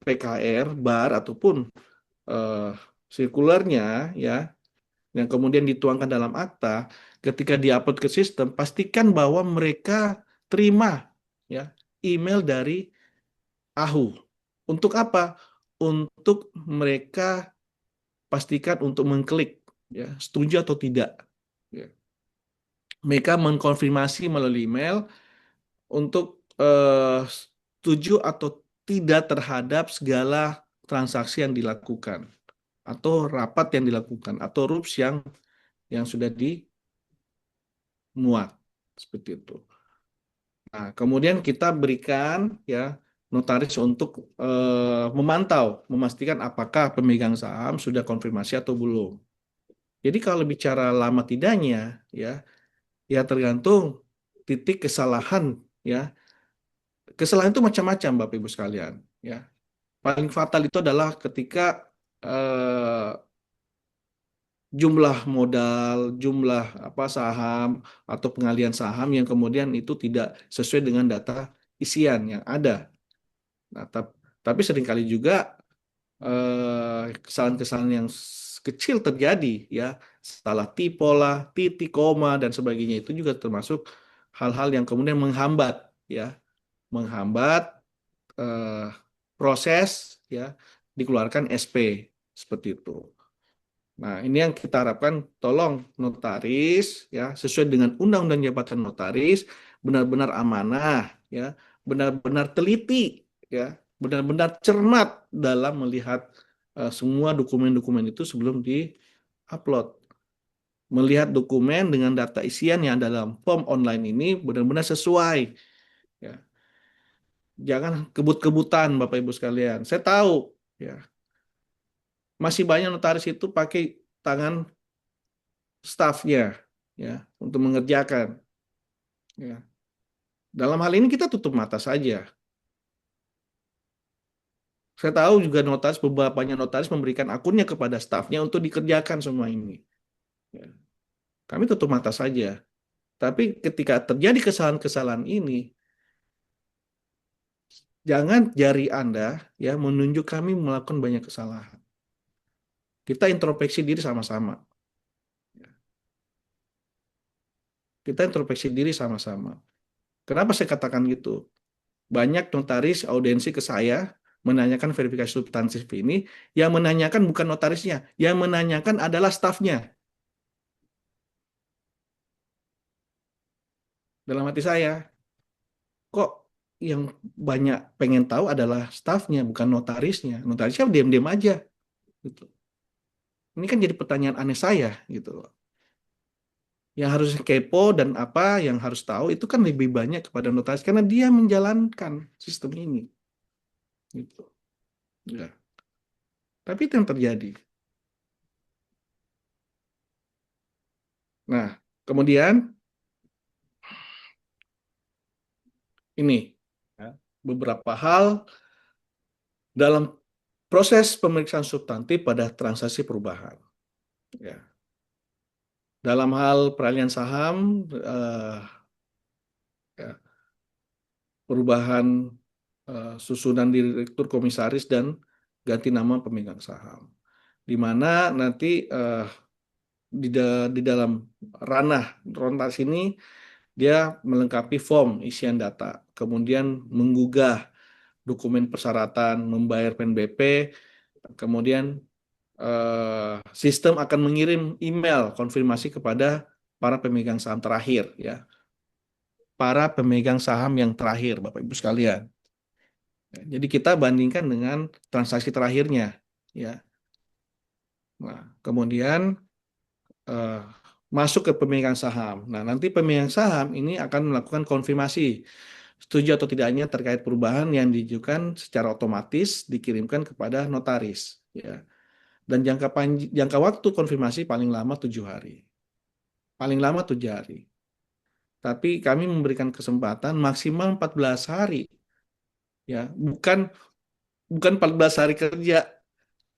PKR, BAR ataupun eh, sirkulernya ya yang kemudian dituangkan dalam akta, ketika diupload ke sistem, pastikan bahwa mereka terima ya email dari AHU. Untuk apa? Untuk mereka pastikan untuk mengklik ya setuju atau tidak. Ya. Mereka mengkonfirmasi melalui email untuk setuju atau tidak terhadap segala transaksi yang dilakukan atau rapat yang dilakukan atau RUPS yang yang sudah dimuat seperti itu. Nah, kemudian kita berikan ya notaris untuk memantau, memastikan apakah pemegang saham sudah konfirmasi atau belum. Jadi kalau bicara lama tidaknya, ya, ya tergantung titik kesalahan, ya. Kesalahan itu macam-macam, Bapak Ibu sekalian, ya. Paling fatal itu adalah ketika eh, jumlah modal, jumlah apa saham atau pengalian saham yang kemudian itu tidak sesuai dengan data isian yang ada. Nah, tapi seringkali juga kesalahan-kesalahan yang kecil terjadi, ya, salah tipe lah, titik, koma dan sebagainya itu juga termasuk hal-hal yang kemudian menghambat, ya, menghambat eh, proses, ya, dikeluarkan SP seperti itu. Nah, ini yang kita harapkan, tolong notaris ya sesuai dengan Undang-Undang Jabatan Notaris benar-benar amanah, ya, benar-benar teliti, ya, benar-benar cermat dalam melihat semua dokumen-dokumen itu sebelum di-upload. Melihat dokumen dengan data isian yang dalam form online ini benar-benar sesuai, ya. Jangan kebut-kebutan, Bapak Ibu sekalian. Saya tahu, ya, masih banyak notaris itu pakai tangan stafnya, ya, untuk mengerjakan, ya. Dalam hal ini kita tutup mata saja. Saya tahu juga notaris, beberapa banyak notaris memberikan akunnya kepada stafnya untuk dikerjakan semua ini, ya. Kami tutup mata saja. Tapi ketika terjadi kesalahan-kesalahan ini, jangan jari Anda ya menunjuk kami melakukan banyak kesalahan. Kita introspeksi diri sama-sama. Kita introspeksi diri sama-sama. Kenapa saya katakan gitu? Banyak notaris audiensi ke saya menanyakan verifikasi substantif ini, yang menanyakan bukan notarisnya, yang menanyakan adalah stafnya. Dalam hati saya, kok yang banyak pengen tahu adalah stafnya, bukan notarisnya. Notarisnya diam-diam aja, gitu. Ini kan jadi pertanyaan aneh saya, gitu loh. Yang harus kepo dan apa yang harus tahu itu kan lebih banyak kepada notaris karena dia menjalankan sistem ini, gitu. Ya. Tapi itu yang terjadi. Nah, kemudian ini ya, beberapa hal dalam proses pemeriksaan substantif pada transaksi perubahan. Ya. Dalam hal peralihan saham, ya, perubahan susunan direktur komisaris dan ganti nama pemegang saham. Di mana nanti di dalam ranah rontas ini dia melengkapi form isian data, kemudian menggugah dokumen persyaratan, membayar PNBP, kemudian sistem akan mengirim email konfirmasi kepada para pemegang saham terakhir, ya, para pemegang saham yang terakhir, Bapak Ibu sekalian. Jadi kita bandingkan dengan transaksi terakhirnya, ya. Nah, kemudian eh, masuk ke pemegang saham. Nah, nanti pemegang saham ini akan melakukan konfirmasi setuju atau tidaknya terkait perubahan yang diajukan secara otomatis dikirimkan kepada notaris, ya. Dan jangka waktu konfirmasi paling lama 7 hari. Paling lama 7 hari. Tapi kami memberikan kesempatan maksimal 14 hari. Ya, bukan 14 hari kerja,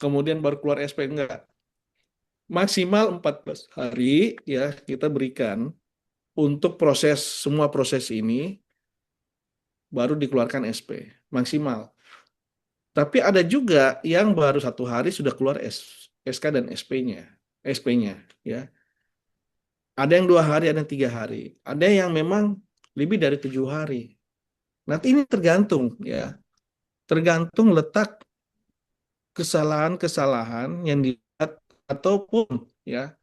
kemudian baru keluar SP, enggak. Maksimal 14 hari ya kita berikan untuk semua proses ini baru dikeluarkan SP. Maksimal. Tapi ada juga yang baru 1 hari sudah keluar SK dan SP-nya. SP-nya, ya. Ada yang 2 hari, ada yang 3 hari. Ada yang memang lebih dari 7 hari. Nanti ini tergantung, ya. Tergantung letak kesalahan-kesalahan yang dilihat ataupun ya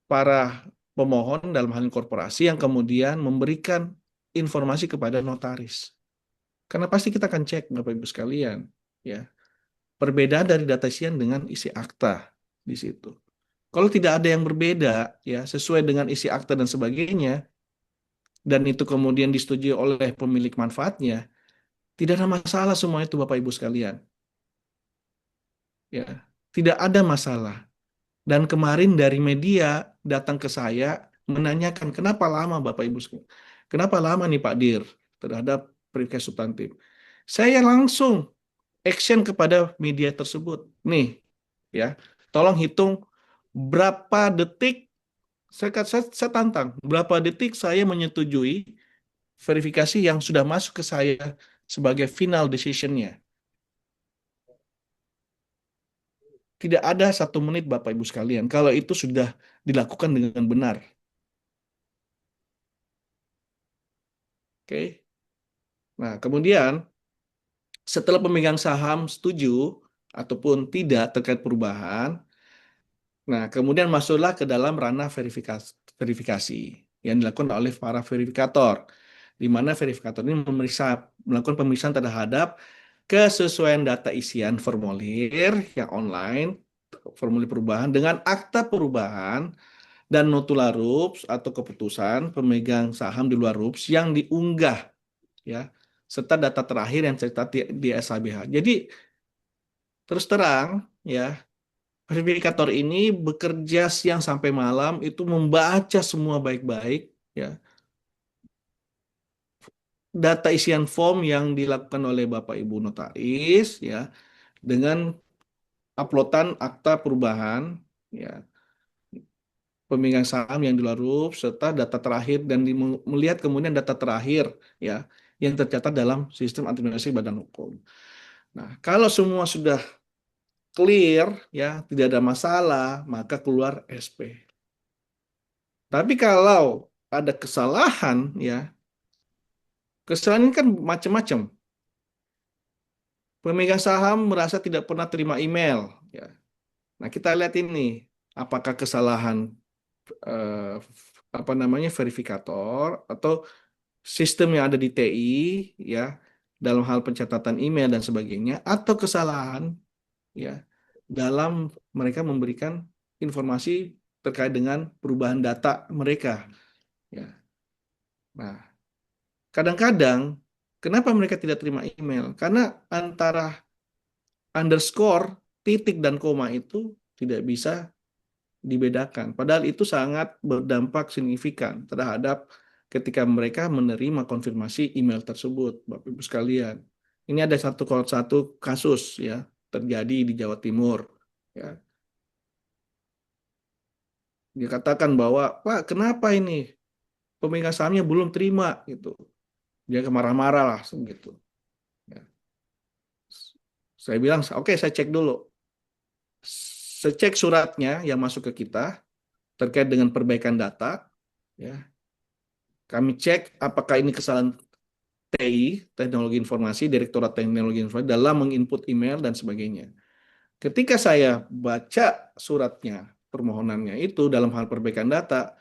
para pemohon dalam hal ini korporasi yang kemudian memberikan informasi kepada notaris. Karena pasti kita akan cek, Bapak Ibu sekalian, ya, perbedaan dari data isian dengan isi akta di situ. Kalau tidak ada yang berbeda, ya sesuai dengan isi akta dan sebagainya, dan itu kemudian disetujui oleh pemilik manfaatnya, tidak ada masalah semua itu Bapak Ibu sekalian. Ya, tidak ada masalah. Dan kemarin dari media datang ke saya menanyakan kenapa lama Bapak Ibu sekalian. Kenapa lama nih Pak Dir terhadap verifikasi substantif. Saya langsung action kepada media tersebut. Nih, ya, tolong hitung berapa detik saya tantang berapa detik saya menyetujui verifikasi yang sudah masuk ke saya sebagai final decision-nya. Tidak ada 1 menit Bapak Ibu sekalian. Kalau itu sudah dilakukan dengan benar. Oke. Nah, kemudian setelah pemegang saham setuju ataupun tidak terkait perubahan, nah kemudian masuklah ke dalam ranah verifikasi yang dilakukan oleh para verifikator, di mana verifikator ini melakukan pemeriksaan terhadap kesesuaian data isian formulir yang online, formulir perubahan dengan akta perubahan dan notula RUPS atau keputusan pemegang saham di luar RUPS yang diunggah, ya, serta data terakhir yang tercatat di SABH. Jadi terus terang, ya, verifikator ini bekerja siang sampai malam itu membaca semua baik-baik, ya, data isian form yang dilakukan oleh Bapak Ibu notaris, ya, dengan uploadan akta perubahan, ya, pemegang saham yang di luar RUP serta data terakhir dan melihat kemudian data terakhir, ya, yang tercatat dalam sistem administrasi badan hukum. Nah, kalau semua sudah clear, ya, tidak ada masalah, maka keluar SP. Tapi kalau ada kesalahan, ya, kesalahan ini kan macam-macam. Pemegang saham merasa tidak pernah terima email, ya. Nah, kita lihat ini, apakah kesalahan eh, apa namanya verifikator atau sistem yang ada di TI, ya, dalam hal pencatatan email dan sebagainya, atau kesalahan, ya, dalam mereka memberikan informasi terkait dengan perubahan data mereka, ya. Nah, kadang-kadang kenapa mereka tidak terima email? Karena antara underscore, titik dan koma itu tidak bisa dibedakan. Padahal itu sangat berdampak signifikan terhadap ketika mereka menerima konfirmasi email tersebut, Bapak Ibu sekalian. Ini ada satu kasus, ya, terjadi di Jawa Timur. Ya. Dia katakan bahwa, Pak, kenapa ini pemegang sahamnya belum terima gitu. Dia marah-marah lah gitu. Ya. Saya bilang, oke, saya cek dulu. Saya cek suratnya yang masuk ke kita terkait dengan perbaikan data. Ya. Kami cek apakah ini kesalahan TI, Teknologi Informasi, Direktorat Teknologi Informasi dalam menginput email dan sebagainya. Ketika saya baca suratnya, permohonannya itu dalam hal perbaikan data,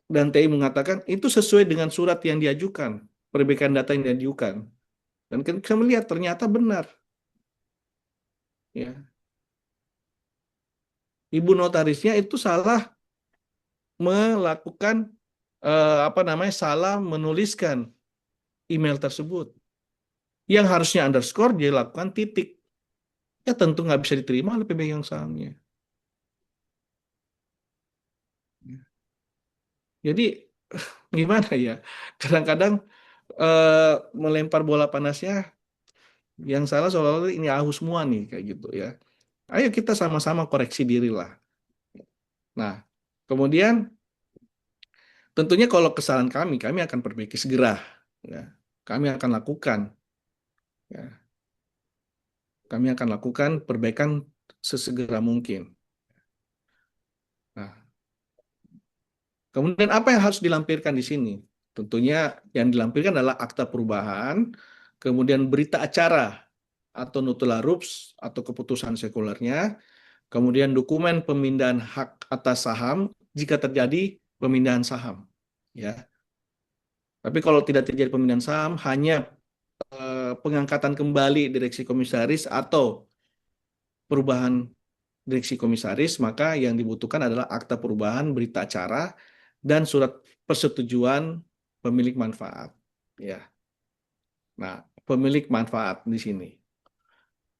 dan TI mengatakan itu sesuai dengan surat yang diajukan, perbaikan data yang diajukan. Dan kita melihat ternyata benar. Ya. Ibu notarisnya itu salah melakukan apa namanya salah menuliskan email tersebut. Yang harusnya underscore dia lakukan titik. Ya tentu nggak bisa diterima oleh pemegang sahamnya. Jadi gimana ya? Kadang-kadang eh, melempar bola panasnya yang salah seolah-olah ini aku semua nih kayak gitu ya. Ayo kita sama-sama koreksi diri lah. Nah, kemudian tentunya kalau kesalahan kami akan perbaiki segera. Ya. Kami akan lakukan, ya. Kami akan lakukan perbaikan sesegera mungkin. Nah, kemudian apa yang harus dilampirkan di sini? Tentunya yang dilampirkan adalah akta perubahan, kemudian berita acara atau notula RUPS atau keputusan sekulernya, kemudian dokumen pemindahan hak atas saham jika terjadi pemindahan saham. Ya. Tapi kalau tidak terjadi pemindahan saham, hanya pengangkatan kembali direksi komisaris atau perubahan direksi komisaris, maka yang dibutuhkan adalah akta perubahan, berita acara, dan surat persetujuan pemilik manfaat. Ya, nah pemilik manfaat di sini.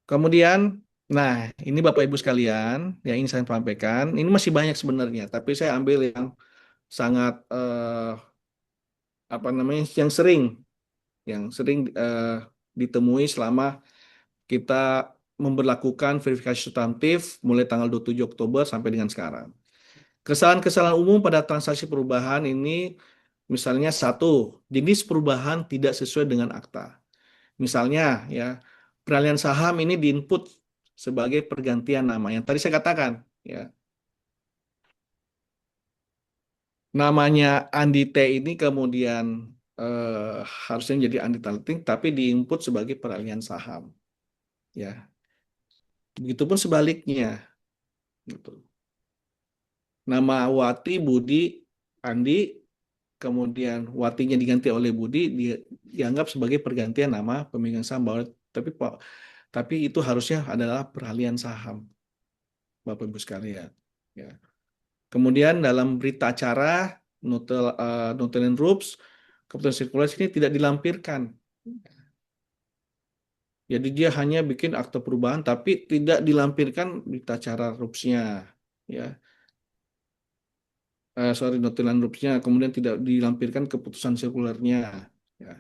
Kemudian, nah ini Bapak Ibu sekalian yang ingin saya sampaikan. Ini masih banyak sebenarnya, tapi saya ambil yang sangat apa namanya, yang sering ditemui selama kita memberlakukan verifikasi substantif mulai tanggal 27 Oktober sampai dengan sekarang. Kesalahan-kesalahan umum pada transaksi perubahan ini misalnya satu, jenis perubahan tidak sesuai dengan akta. Misalnya ya, peralihan saham ini diinput sebagai pergantian nama yang tadi saya katakan ya. Namanya Andi T ini kemudian harusnya menjadi Andi Talting tapi diinput sebagai peralihan saham ya. Begitupun sebaliknya gitu. Nama Wati, Budi, Andi, kemudian Watinya diganti oleh Budi, dia dianggap sebagai pergantian nama pemegang saham bahwa tapi tapi itu harusnya adalah peralihan saham, Bapak Ibu sekalian. Ya. Kemudian dalam berita acara Notel and Rups, keputusan sirkulasi ini tidak dilampirkan. Jadi dia hanya bikin akte perubahan tapi tidak dilampirkan berita acara Rupsnya. Ya. Sorry, Notulen Rupsnya, kemudian tidak dilampirkan keputusan sirkulernya. Ya.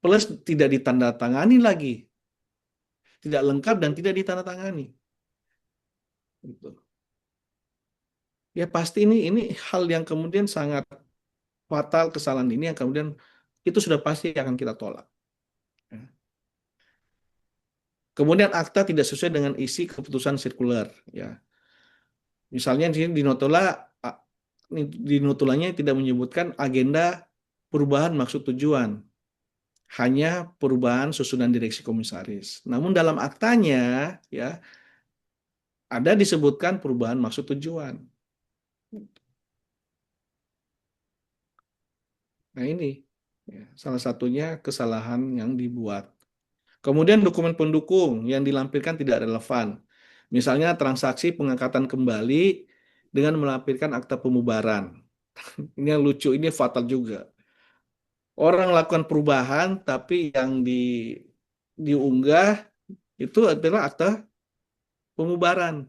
Plus tidak ditandatangani lagi. Tidak lengkap dan tidak ditandatangani. Gitu. Ya pasti ini hal yang kemudian sangat fatal, kesalahan ini yang kemudian itu sudah pasti akan kita tolak. Ya. Kemudian akta tidak sesuai dengan isi keputusan sirkuler. Ya. Misalnya di sini di notulanya tidak menyebutkan agenda perubahan maksud tujuan, hanya perubahan susunan direksi komisaris. Namun dalam aktanya ya ada disebutkan perubahan maksud tujuan. Nah ini ya, salah satunya kesalahan yang dibuat. Kemudian dokumen pendukung yang dilampirkan tidak relevan. Misalnya transaksi pengangkatan kembali dengan melampirkan akta pemubaran. Ini yang lucu, ini fatal juga. Orang lakukan perubahan tapi yang diunggah itu adalah akta pemubaran.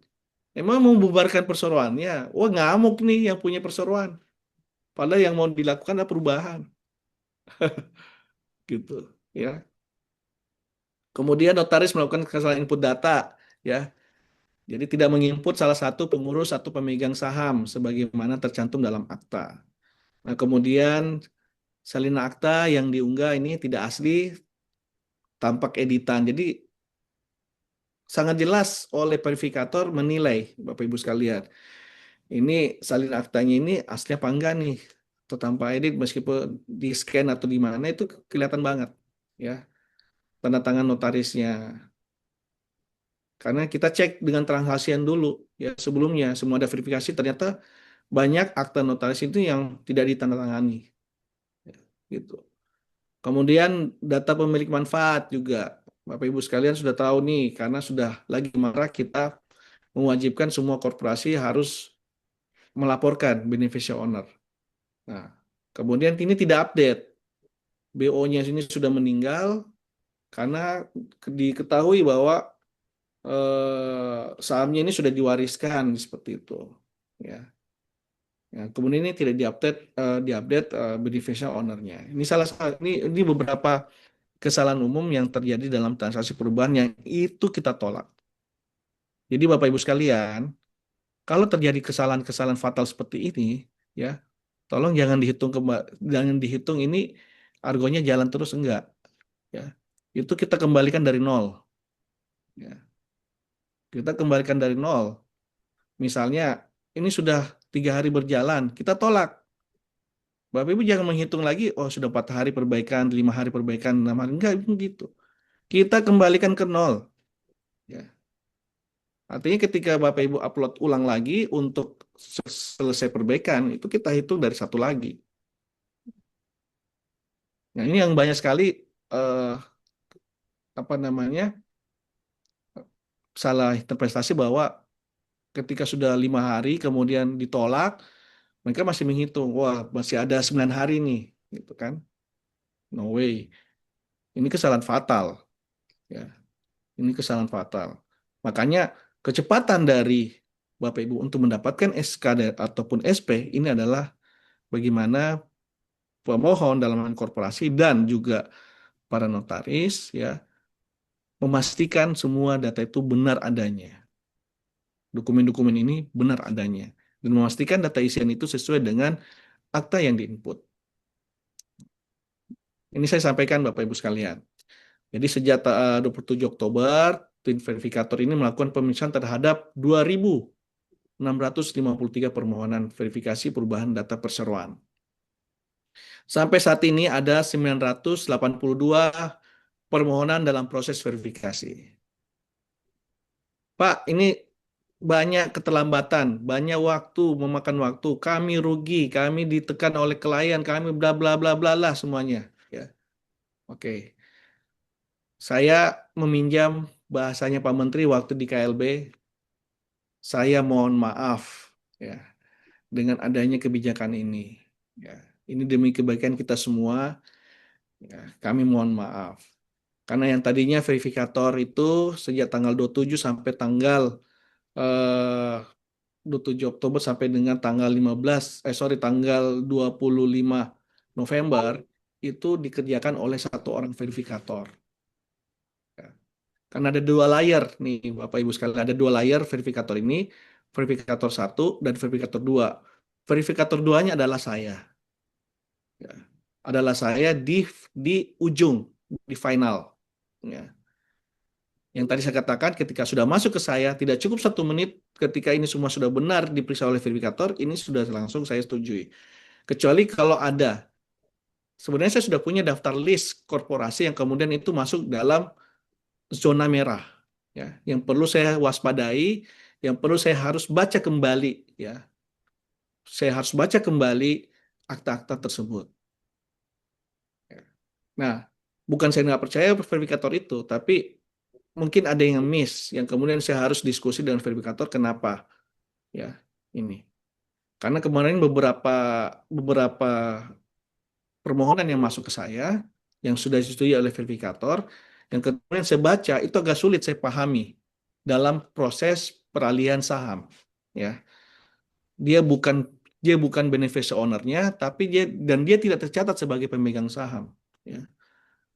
Emang mau membubarkan perseroannya? Wah ngamuk nih yang punya perseroan. Padahal yang mau dilakukan adalah perubahan, gitu. Ya. Kemudian notaris melakukan kesalahan input data, ya. Jadi tidak menginput salah satu pengurus atau pemegang saham sebagaimana tercantum dalam akta. Nah, kemudian salinan akta yang diunggah ini tidak asli, tampak editan. Jadi sangat jelas oleh verifikator menilai, Bapak Ibu sekalian. Ini salin aktanya ini asli apa enggak nih? Atau tanpa edit meskipun di scan atau di mana itu kelihatan banget ya tanda tangan notarisnya. Karena kita cek dengan transaksian dulu ya sebelumnya semua ada verifikasi ternyata banyak akta notaris itu yang tidak ditandatangani ya, gitu. Kemudian data pemilik manfaat juga Bapak Ibu sekalian sudah tahu nih karena sudah lagi marak kita mewajibkan semua korporasi harus melaporkan beneficial owner. Nah, kemudian ini tidak update. BO-nya ini sudah meninggal karena diketahui bahwa sahamnya ini sudah diwariskan seperti itu. Ya. Ya, kemudian ini tidak diupdate beneficial owner-nya. Ini ini beberapa kesalahan umum yang terjadi dalam transaksi perubahan yang itu kita tolak. Jadi Bapak Ibu sekalian, kalau terjadi kesalahan-kesalahan fatal seperti ini, ya, tolong jangan dihitung ini argonya jalan terus enggak, ya. Itu kita kembalikan dari nol, ya. Kita kembalikan dari nol. Misalnya ini sudah 3 hari berjalan, kita tolak. Bapak Ibu jangan menghitung lagi, oh sudah 4 hari perbaikan, 5 hari perbaikan, 6 hari enggak gitu. Kita kembalikan ke nol, ya. Artinya ketika Bapak Ibu upload ulang lagi untuk selesai perbaikan, itu kita hitung dari satu lagi. Nah, ini yang banyak sekali eh, apa namanya salah interpretasi bahwa ketika sudah 5 hari kemudian ditolak, mereka masih menghitung, wah masih ada 9 hari nih, gitu kan? No way. Ini kesalahan fatal, ya. Ini kesalahan fatal. Makanya kecepatan dari Bapak Ibu untuk mendapatkan SK ataupun SP ini adalah bagaimana pemohon dalam hal korporasi dan juga para notaris ya memastikan semua data itu benar adanya. Dokumen-dokumen ini benar adanya dan memastikan data isian itu sesuai dengan akta yang diinput. Ini saya sampaikan Bapak Ibu sekalian. Jadi sejak 27 Oktober, tim verifikator ini melakukan pemeriksaan terhadap 2.653 permohonan verifikasi perubahan data perseroan. Sampai saat ini ada 982 permohonan dalam proses verifikasi. Pak, ini banyak keterlambatan, banyak waktu, memakan waktu. Kami rugi, kami ditekan oleh klien, kami bla bla bla bla lah semuanya. Ya, oke. Saya meminjam bahasanya Pak Menteri waktu di KLB. Saya mohon maaf, ya, dengan adanya kebijakan ini. Ya, ini demi kebaikan kita semua. Ya, kami mohon maaf. Karena yang tadinya verifikator itu sejak tanggal 27 sampai tanggal eh, 27 Oktober sampai dengan tanggal 25 November itu dikerjakan oleh satu orang verifikator. Ya. Karena ada dua layer nih Bapak Ibu sekalian, ada dua layer verifikator ini, verifikator satu dan verifikator dua. Verifikator duanya adalah saya. Ya. Adalah saya di ujung, di final. Ya. Yang tadi saya katakan ketika sudah masuk ke saya, tidak cukup 1 menit ketika ini semua sudah benar diperiksa oleh verifikator, ini sudah langsung saya setujui. Kecuali kalau ada, sebenarnya saya sudah punya daftar list korporasi yang kemudian itu masuk dalam zona merah, ya, yang perlu saya waspadai, yang perlu saya harus baca kembali, ya, saya harus baca kembali akta-akta tersebut. Ya. Nah, bukan saya nggak percaya verifikator itu, tapi mungkin ada yang miss, yang kemudian saya harus diskusi dengan verifikator kenapa, ya, ini. Karena kemarin beberapa beberapa permohonan yang masuk ke saya, yang sudah disetujui oleh verifikator, yang kemudian saya baca itu agak sulit saya pahami dalam proses peralihan saham. Ya, dia bukan dia bukan beneficial owner-nya, tapi dia tidak tercatat sebagai pemegang saham. Ya,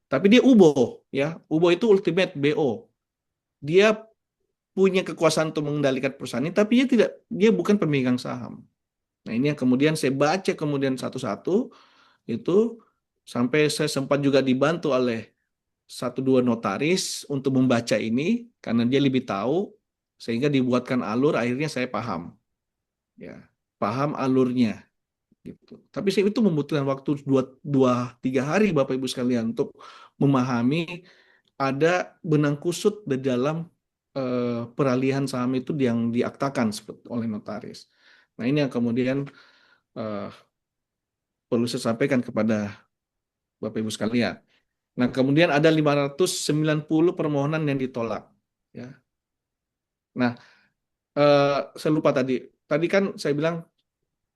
tapi dia UBO, ya, UBO itu ultimate BO. Dia punya kekuasaan untuk mengendalikan perusahaan ini, tapi dia bukan pemegang saham. Nah, ini yang kemudian saya baca kemudian satu-satu itu sampai saya sempat juga dibantu oleh satu dua notaris untuk membaca ini karena dia lebih tahu sehingga dibuatkan alur akhirnya saya paham. Ya, paham alurnya gitu. Tapi saya itu membutuhkan waktu 2-3 hari Bapak Ibu sekalian untuk memahami ada benang kusut di dalam peralihan saham itu yang diaktakan oleh notaris. Nah, ini yang kemudian eh, perlu saya sampaikan kepada Bapak Ibu sekalian. Nah, kemudian ada 590 permohonan yang ditolak. Ya. Nah, eh, saya lupa tadi. Tadi kan saya bilang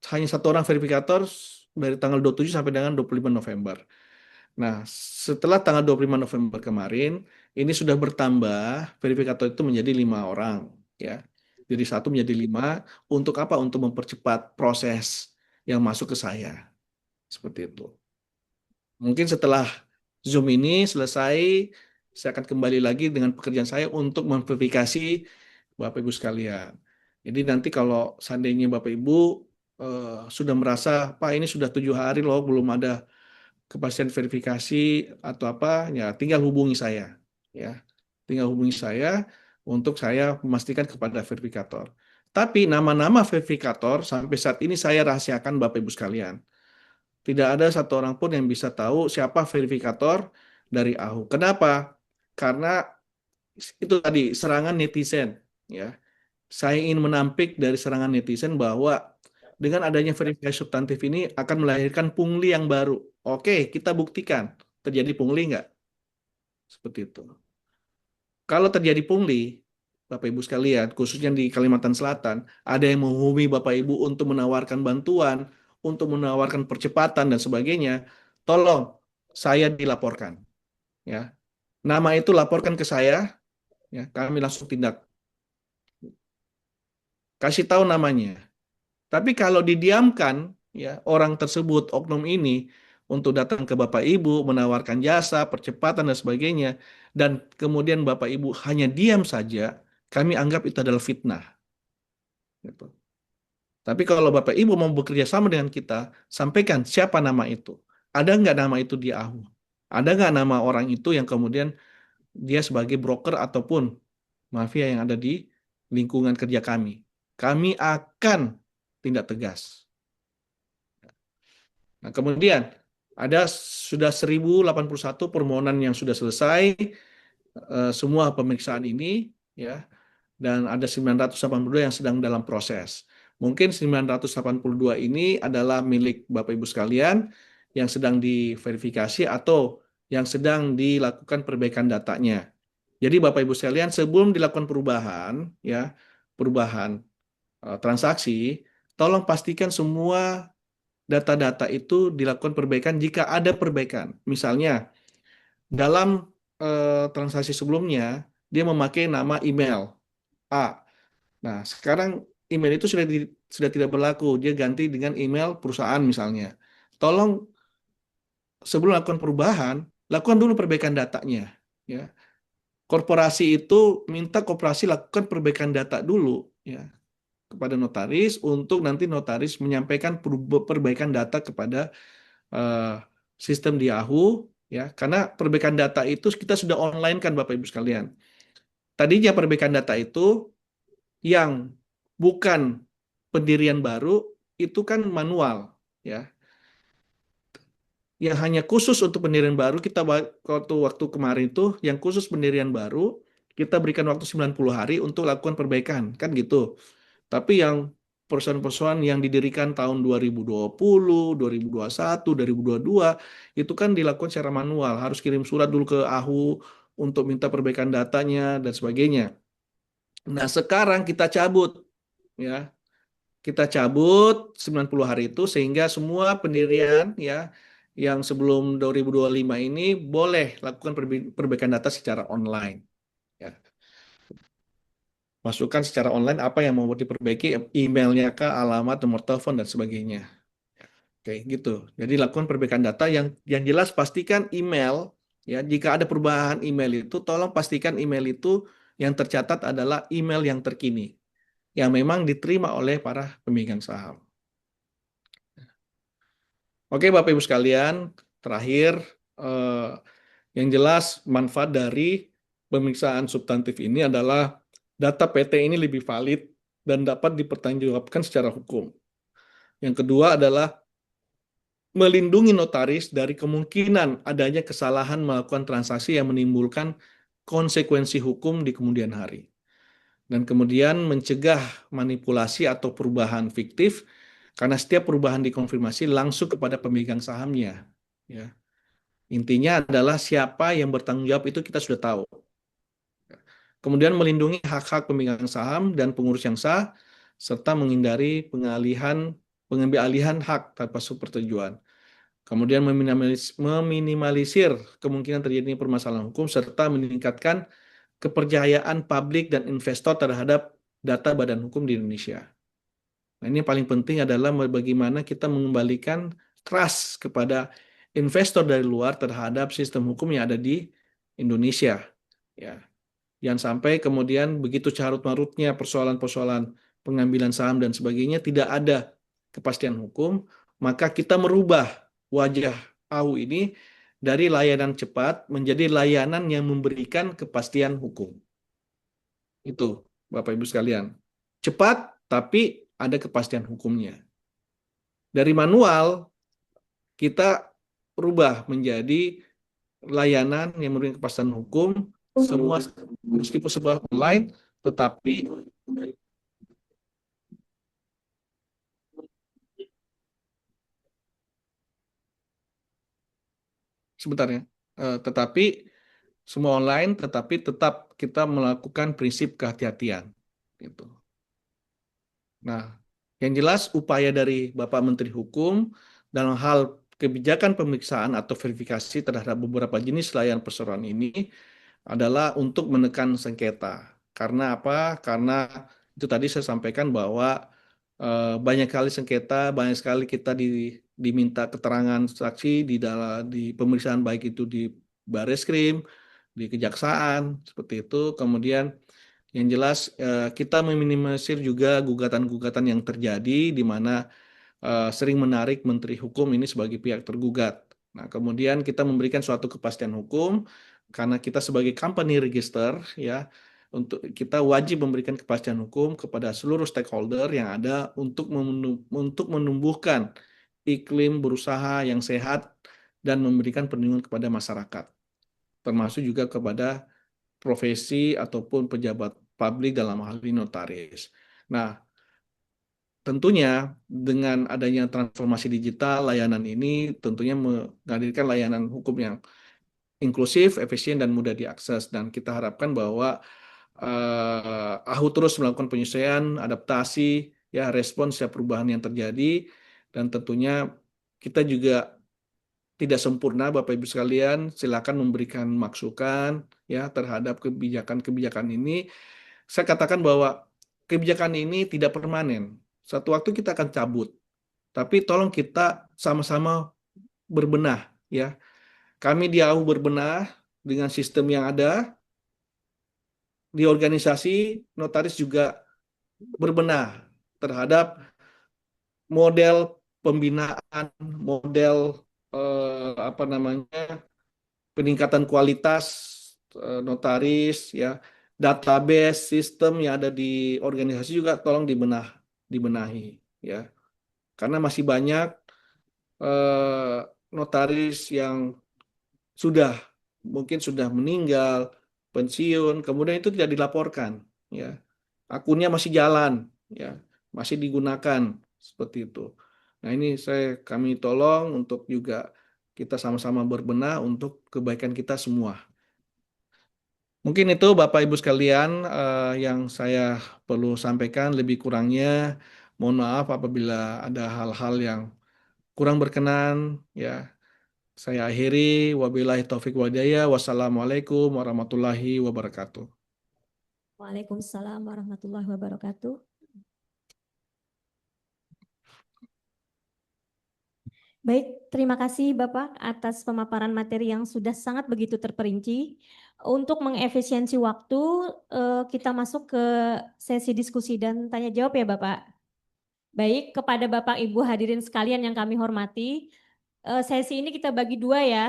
hanya satu orang verifikator dari tanggal 27 sampai dengan 25 November. Nah, setelah tanggal 25 November kemarin, ini sudah bertambah verifikator itu menjadi 5 orang. Ya. Jadi satu menjadi 5. Untuk apa? Untuk mempercepat proses yang masuk ke saya. Seperti itu. Mungkin setelah Zoom ini selesai, saya akan kembali lagi dengan pekerjaan saya untuk memverifikasi Bapak Ibu sekalian. Jadi nanti kalau seandainya Bapak Ibu sudah merasa, Pak ini sudah 7 hari loh belum ada kepastian verifikasi atau apa, ya tinggal hubungi saya, ya, tinggal hubungi saya untuk saya memastikan kepada verifikator. Tapi nama-nama verifikator sampai saat ini saya rahasiakan Bapak Ibu sekalian. Tidak ada satu orang pun yang bisa tahu siapa verifikator dari AHU. Kenapa? Karena itu tadi serangan netizen, ya. Saya ingin menampik dari serangan netizen bahwa dengan adanya verifikasi substantif ini akan melahirkan pungli yang baru. Oke, kita buktikan terjadi pungli nggak? Seperti itu. Kalau terjadi pungli, Bapak Ibu sekalian, khususnya di Kalimantan Selatan, ada yang menghubungi Bapak Ibu untuk menawarkan bantuan, untuk menawarkan percepatan dan sebagainya, tolong saya dilaporkan, ya. Nama itu laporkan ke saya, ya, kami langsung tindak. Kasih tahu namanya. Tapi kalau didiamkan, ya, orang tersebut, oknum ini, untuk datang ke Bapak Ibu, menawarkan jasa, percepatan, dan sebagainya, dan kemudian Bapak Ibu hanya diam saja, kami anggap itu adalah fitnah. Gitu. Tapi kalau Bapak Ibu mau bekerja sama dengan kita, sampaikan siapa nama itu. Ada nggak nama itu di AHU? Ada nggak nama orang itu yang kemudian dia sebagai broker ataupun mafia yang ada di lingkungan kerja kami? Kami akan tindak tegas. Nah, kemudian ada sudah 1081 permohonan yang sudah selesai, semua pemeriksaan ini, ya, dan ada 982 yang sedang dalam proses. Mungkin 982 ini adalah milik Bapak Ibu sekalian yang sedang diverifikasi atau yang sedang dilakukan perbaikan datanya. Jadi Bapak Ibu sekalian, sebelum dilakukan perubahan, ya, perubahan transaksi, tolong pastikan semua data-data itu dilakukan perbaikan jika ada perbaikan. Misalnya, dalam transaksi sebelumnya, dia memakai nama email A. Nah, sekarang email itu sudah tidak berlaku. Dia ganti dengan email perusahaan misalnya. Tolong sebelum lakukan perubahan, lakukan dulu perbaikan datanya. Ya. Korporasi itu minta korporasi lakukan perbaikan data dulu, ya, kepada notaris untuk nanti notaris menyampaikan perbaikan data kepada eh, sistem di Yahoo, ya, karena perbaikan data itu kita sudah online kan Bapak Ibu sekalian. Tadinya perbaikan data itu yang bukan pendirian baru itu kan manual, ya. Yang hanya khusus untuk pendirian baru kita waktu kemarin itu yang khusus pendirian baru kita berikan waktu 90 hari untuk lakukan perbaikan, kan gitu. Tapi yang perusahaan-perusahaan yang didirikan tahun 2020, 2021, 2022 itu kan dilakukan secara manual, harus kirim surat dulu ke AHU untuk minta perbaikan datanya dan sebagainya. Nah, sekarang kita cabut, ya. Kita cabut 90 hari itu sehingga semua pendirian, ya, yang sebelum 2025 ini boleh lakukan perbaikan data secara online, ya. Masukkan secara online apa yang mau diperbaiki, emailnya ke alamat, nomor telepon dan sebagainya. Oke, gitu. Jadi lakukan perbaikan data yang jelas pastikan email, ya. Jika ada perubahan email itu, tolong pastikan email itu yang tercatat adalah email yang terkini, yang memang diterima oleh para pemegang saham. Oke, Bapak Ibu sekalian, terakhir, eh, yang jelas manfaat dari pemeriksaan substantif ini adalah data PT ini lebih valid dan dapat dipertanggungjawabkan secara hukum. Yang kedua adalah melindungi notaris dari kemungkinan adanya kesalahan melakukan transaksi yang menimbulkan konsekuensi hukum di kemudian hari. Dan kemudian mencegah manipulasi atau perubahan fiktif karena setiap perubahan dikonfirmasi langsung kepada pemegang sahamnya. Ya. Intinya adalah siapa yang bertanggung jawab itu kita sudah tahu. Kemudian melindungi hak-hak pemegang saham dan pengurus yang sah, serta menghindari pengambil alihan hak tanpa sepersetujuan. Kemudian meminimalisir kemungkinan terjadinya permasalahan hukum, serta meningkatkan kepercayaan publik dan investor terhadap data badan hukum di Indonesia. Nah, ini yang paling penting adalah bagaimana kita mengembalikan trust kepada investor dari luar terhadap sistem hukum yang ada di Indonesia. Ya, jangan sampai kemudian begitu carut-marutnya persoalan-persoalan pengambilan saham dan sebagainya tidak ada kepastian hukum, maka kita merubah wajah AU ini dari layanan cepat menjadi layanan yang memberikan kepastian hukum. Itu, Bapak Ibu sekalian. Cepat, tapi ada kepastian hukumnya. Dari manual, kita rubah menjadi layanan yang memberikan kepastian hukum, semua meskipun sebuah online, tetapi sebentar ya, tetapi semua online, tetapi tetap kita melakukan prinsip kehati-hatian. Gitu. Nah, yang jelas upaya dari Bapak Menteri Hukum dalam hal kebijakan pemeriksaan atau verifikasi terhadap beberapa jenis layanan perseroan ini adalah untuk menekan sengketa. Karena apa? Karena itu tadi saya sampaikan bahwa banyak kali sengketa, banyak sekali kita diminta keterangan saksi di pemeriksaan baik itu di Bareskrim, di Kejaksaan, seperti itu. Kemudian yang jelas kita meminimalisir juga gugatan-gugatan yang terjadi di mana sering menarik Menteri Hukum ini sebagai pihak tergugat. Nah, kemudian kita memberikan suatu kepastian hukum karena kita sebagai company register ya untuk kita wajib memberikan kepastian hukum kepada seluruh stakeholder yang ada untuk menumbuhkan iklim berusaha yang sehat dan memberikan perlindungan kepada masyarakat, termasuk juga kepada profesi ataupun pejabat publik dalam hal ini notaris. Nah, tentunya dengan adanya transformasi digital, layanan ini tentunya menghadirkan layanan hukum yang inklusif, efisien, dan mudah diakses. Dan kita harapkan bahwa AHU terus melakukan penyesuaian, adaptasi, ya respon setiap perubahan yang terjadi, dan tentunya kita juga tidak sempurna, Bapak Ibu sekalian. Silakan memberikan masukan ya terhadap kebijakan-kebijakan ini. Saya katakan bahwa kebijakan ini tidak permanen. Suatu waktu kita akan cabut. Tapi tolong kita sama-sama berbenah ya. Kami di AU berbenah dengan sistem yang ada, di organisasi notaris juga berbenah terhadap model pembinaan, model apa namanya peningkatan kualitas notaris ya, database sistem yang ada di organisasi juga tolong dibenahi ya. Karena masih banyak notaris yang sudah mungkin sudah meninggal, pensiun, kemudian itu tidak dilaporkan, ya. Akunnya masih jalan, ya, masih digunakan seperti itu. Nah, ini kami tolong untuk juga kita sama-sama berbenah untuk kebaikan kita semua. Mungkin itu Bapak Ibu sekalian yang saya perlu sampaikan, lebih kurangnya mohon maaf apabila ada hal-hal yang kurang berkenan, ya. Saya akhiri, wabillahi taufik walhidayah. Wassalamualaikum warahmatullahi wabarakatuh. Waalaikumsalam warahmatullahi wabarakatuh. Baik, terima kasih Bapak atas pemaparan materi yang sudah sangat begitu terperinci. Untuk mengefisiensi waktu, kita masuk ke sesi diskusi dan tanya jawab ya Bapak. Baik, kepada Bapak Ibu hadirin sekalian yang kami hormati, sesi ini kita bagi dua ya.